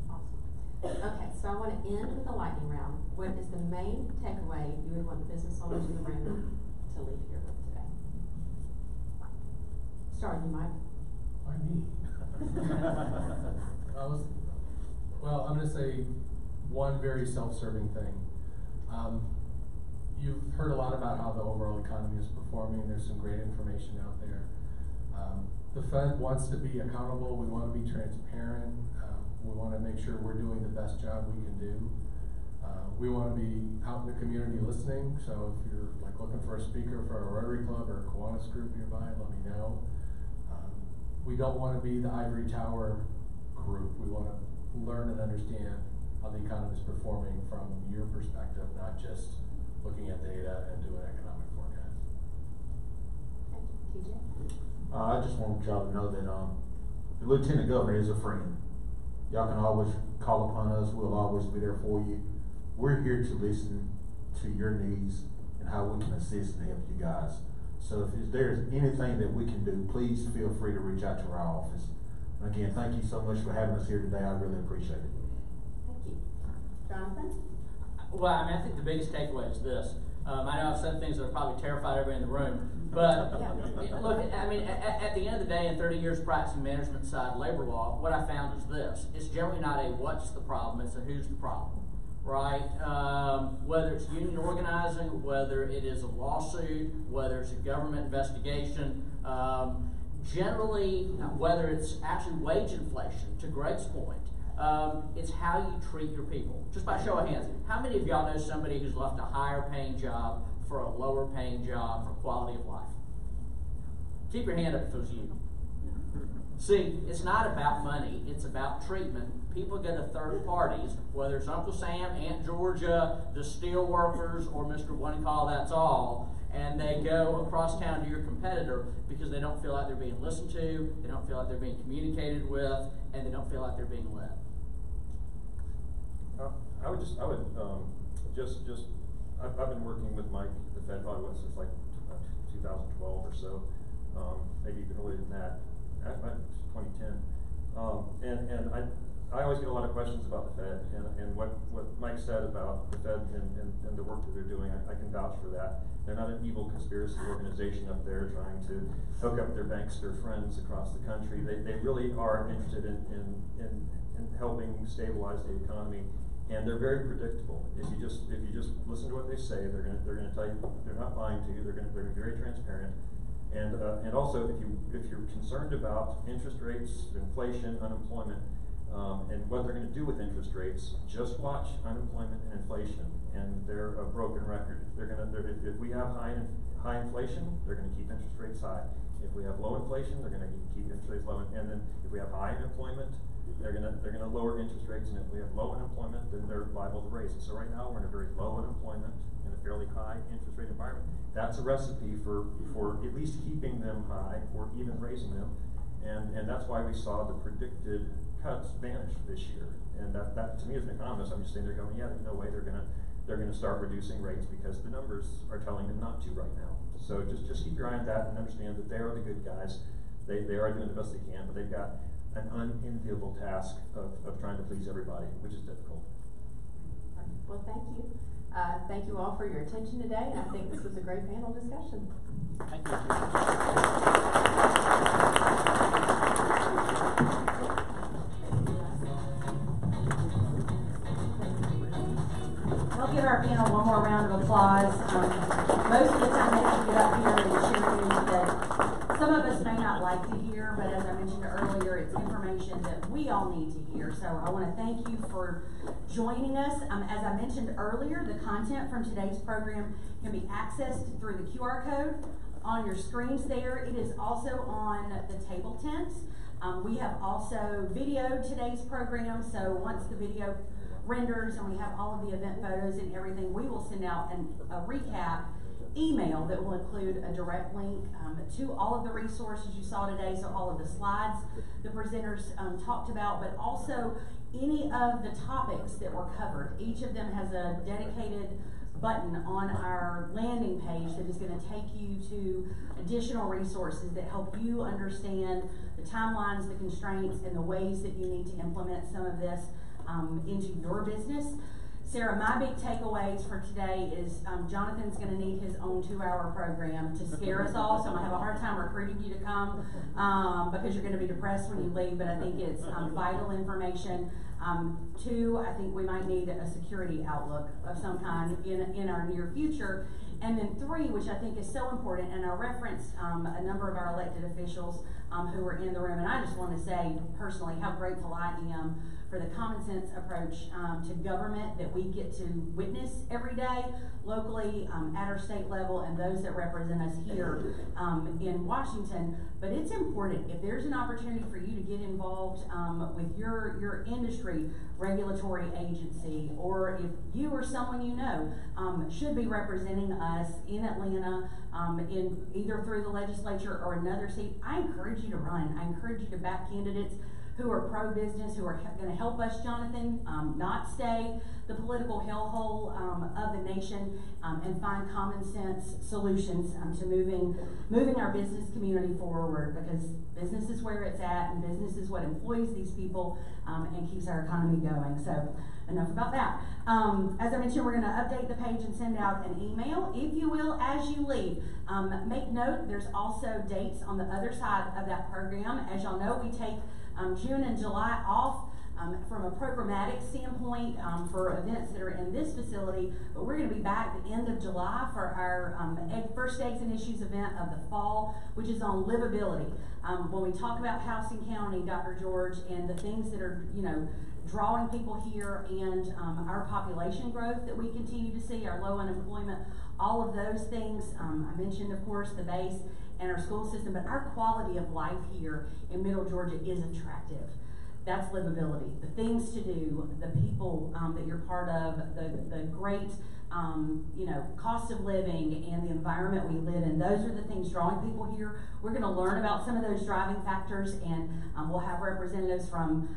Awesome. Okay, so I want to end with the lightning round. What is the main takeaway you would want the business owners in the room to leave here with today? Start with you, Mike. Why me? Well, I'm going to say one very self-serving thing. You've heard a lot about how the overall economy is performing. There's some great information out there. The Fed wants to be accountable. We want to be transparent. We want to make sure we're doing the best job we can do. We want to be out in the community listening. So if you're like looking for a speaker for a Rotary Club or a Kiwanis group nearby, let me know. We don't want to be the ivory tower group. We want to learn and understand how the economy is performing from your perspective, not just looking at data and doing economic forecasts. TJ? I just want y'all to know that the Lieutenant Governor is a friend. Y'all can always call upon us. We'll always be there for you. We're here to listen to your needs and how we can assist and help you guys. So if there's anything that we can do, please feel free to reach out to our office. And again, thank you so much for having us here today. I really appreciate it. Thank you. Jonathan? Well, I mean, I think the biggest takeaway is this. I know I've said things that have probably terrified everybody in the room, but look, I mean, at the end of the day, in 30 years practicing management side labor law, what I found is this. It's generally not a what's the problem, it's a who's the problem, right? Whether it's union organizing, whether it is a lawsuit, whether it's a government investigation, generally, whether it's actually wage inflation, to Greg's point, it's how you treat your people. Just by show of hands, how many of y'all know somebody who's left a higher paying job for a lower paying job for quality of life? Keep your hand up if it was you. See, it's not about money, it's about treatment. People go to third parties, whether it's Uncle Sam, Aunt Georgia, the steel workers, or Mr. One Call That's All, and they go across town to your competitor because they don't feel like they're being listened to, they don't feel like they're being communicated with, and they don't feel like they're being led. I've been working with Mike at the Fed probably since like 2012 or so, maybe even earlier than that, 2010. And I always get a lot of questions about the Fed, and what Mike said about the Fed and the work that they're doing, I can vouch for that. They're not an evil conspiracy organization up there trying to hook up their bankster friends across the country. They really are interested in helping stabilize the economy, and they're very predictable. If you just listen to what they say, they're gonna tell you they're not lying to you. They're gonna be very transparent. And also, if you're concerned about interest rates, inflation, unemployment, and what they're going to do with interest rates, just watch unemployment and inflation, and they're a broken record. If we have high inflation, they're going to keep interest rates high. If we have low inflation, they're going to keep interest rates low. And then if we have high unemployment, they're going to lower interest rates. And if we have low unemployment, then they're liable to raise it. So right now we're in a very low unemployment and a fairly high interest rate environment. That's a recipe for at least keeping them high or even raising them. And that's why we saw the predicted cuts vanish this year. And that to me as an economist, I'm just sitting there going, yeah, there's no way they're gonna start reducing rates because the numbers are telling them not to right now. So just keep your eye on that and understand that they are the good guys. They are doing the best they can, but they've got an unenviable task of trying to please everybody, which is difficult. Well, thank you. Thank you all for your attention today. I think this was a great panel discussion. Thank you. I'll give our panel one more round of applause. Most of the time they can get up here and share things that some of us may not like to hear, but as I mentioned earlier, it's information that we all need to hear. So I want to thank you for joining us. As I mentioned earlier, the content from today's program can be accessed through the QR code on your screens there. It is also on the table tents. We have also videoed today's program, so once the video renders and we have all of the event photos and everything, we will send out a recap email that will include a direct link to all of the resources you saw today, so all of the slides the presenters talked about, but also any of the topics that were covered. Each of them has a dedicated button on our landing page that is going to take you to additional resources that help you understand the timelines, the constraints, and the ways that you need to implement some of this into your business. Sarah, my big takeaways for today is Jonathan's going to need his own 2-hour program to scare us all, so I'm going to have a hard time recruiting you to come because you're going to be depressed when you leave, but I think it's vital information. 2, I think we might need a security outlook of some kind in our near future. And then 3, which I think is so important, and I referenced a number of our elected officials who were in the room, and I just want to say personally how grateful I am for the common sense approach to government that we get to witness every day, locally, at our state level, and those that represent us here in Washington. But it's important, if there's an opportunity for you to get involved with your industry regulatory agency, or if you or someone you know should be representing us in Atlanta, in either through the legislature or another seat, I encourage you to run. I encourage you to back candidates who are pro-business, who are going to help us, Jonathan, not stay the political hellhole of the nation, and find common sense solutions to moving our business community forward, because business is where it's at, and business is what employs these people and keeps our economy going. So enough about that. As I mentioned, we're going to update the page and send out an email, if you will, as you leave. Make note, there's also dates on the other side of that program. As y'all know, we take June and July off from a programmatic standpoint for events that are in this facility, but we're going to be back at the end of July for our First Eggs and Issues event of the fall, which is on livability. When we talk about Houston County, Dr. George, and the things that are, drawing people here, and our population growth that we continue to see, our low unemployment, all of those things. I mentioned, of course, the base and our school system, but our quality of life here in Middle Georgia is attractive. That's livability. The things to do, the people that you're part of, the great cost of living and the environment we live in. Those are the things drawing people here. We're going to learn about some of those driving factors, and we'll have representatives from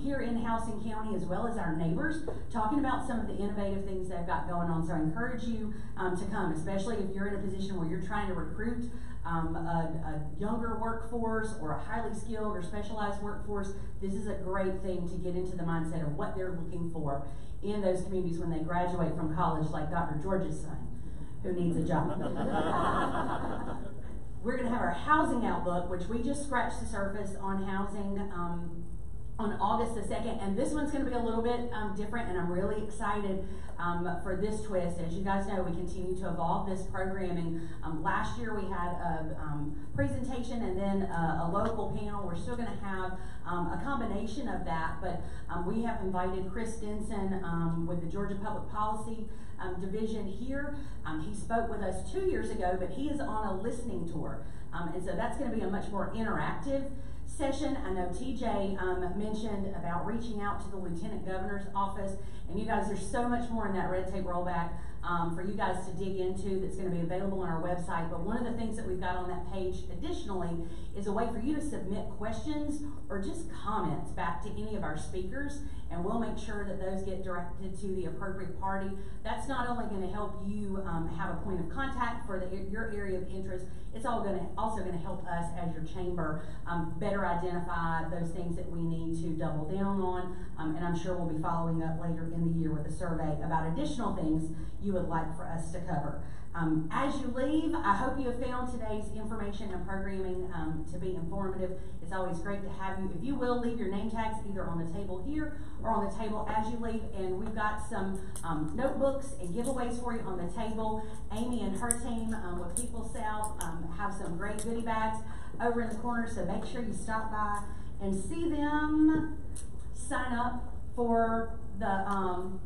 here in Houston County as well as our neighbors talking about some of the innovative things they've got going on. So I encourage you to come, especially if you're in a position where you're trying to recruit a younger workforce or a highly skilled or specialized workforce. This is a great thing to get into the mindset of what they're looking for in those communities when they graduate from college, like Dr. George's son, who needs a job. We're going to have our housing outlook, which we just scratched the surface on housing on August the 2nd, and this one's going to be a little bit different, and I'm really excited for this twist. As you guys know, we continue to evolve this programming. Last year we had a presentation and then a local panel. We're still going to have a combination of that, but we have invited Chris Denson with the Georgia Public Policy Division here. He spoke with us 2 years ago, but he is on a listening tour, and so that's going to be a much more interactive session. I know TJ mentioned about reaching out to the Lieutenant Governor's office, and you guys, there's so much more in that red tape rollback for you guys to dig into that's going to be available on our website. But one of the things that we've got on that page additionally is a way for you to submit questions or just comments back to any of our speakers, and we'll make sure that those get directed to the appropriate party. That's not only going to help you have a point of contact for your area of interest, it's also going to help us as your chamber better identify those things that we need to double down on, and I'm sure we'll be following up later in the year with a survey about additional things you would like for us to cover. As you leave, I hope you have found today's information and programming to be informative. It's always great to have you. If you will, leave your name tags either on the table here or on the table as you leave, and we've got some notebooks and giveaways for you on the table. Amy and her team with People South have some great goodie bags over in the corner, so make sure you stop by and see them. Sign up for the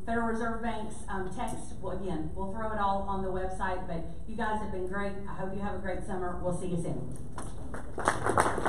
Federal Reserve Bank's text. Well, again, we'll throw it all on the website, but you guys have been great. I hope you have a great summer. We'll see you soon.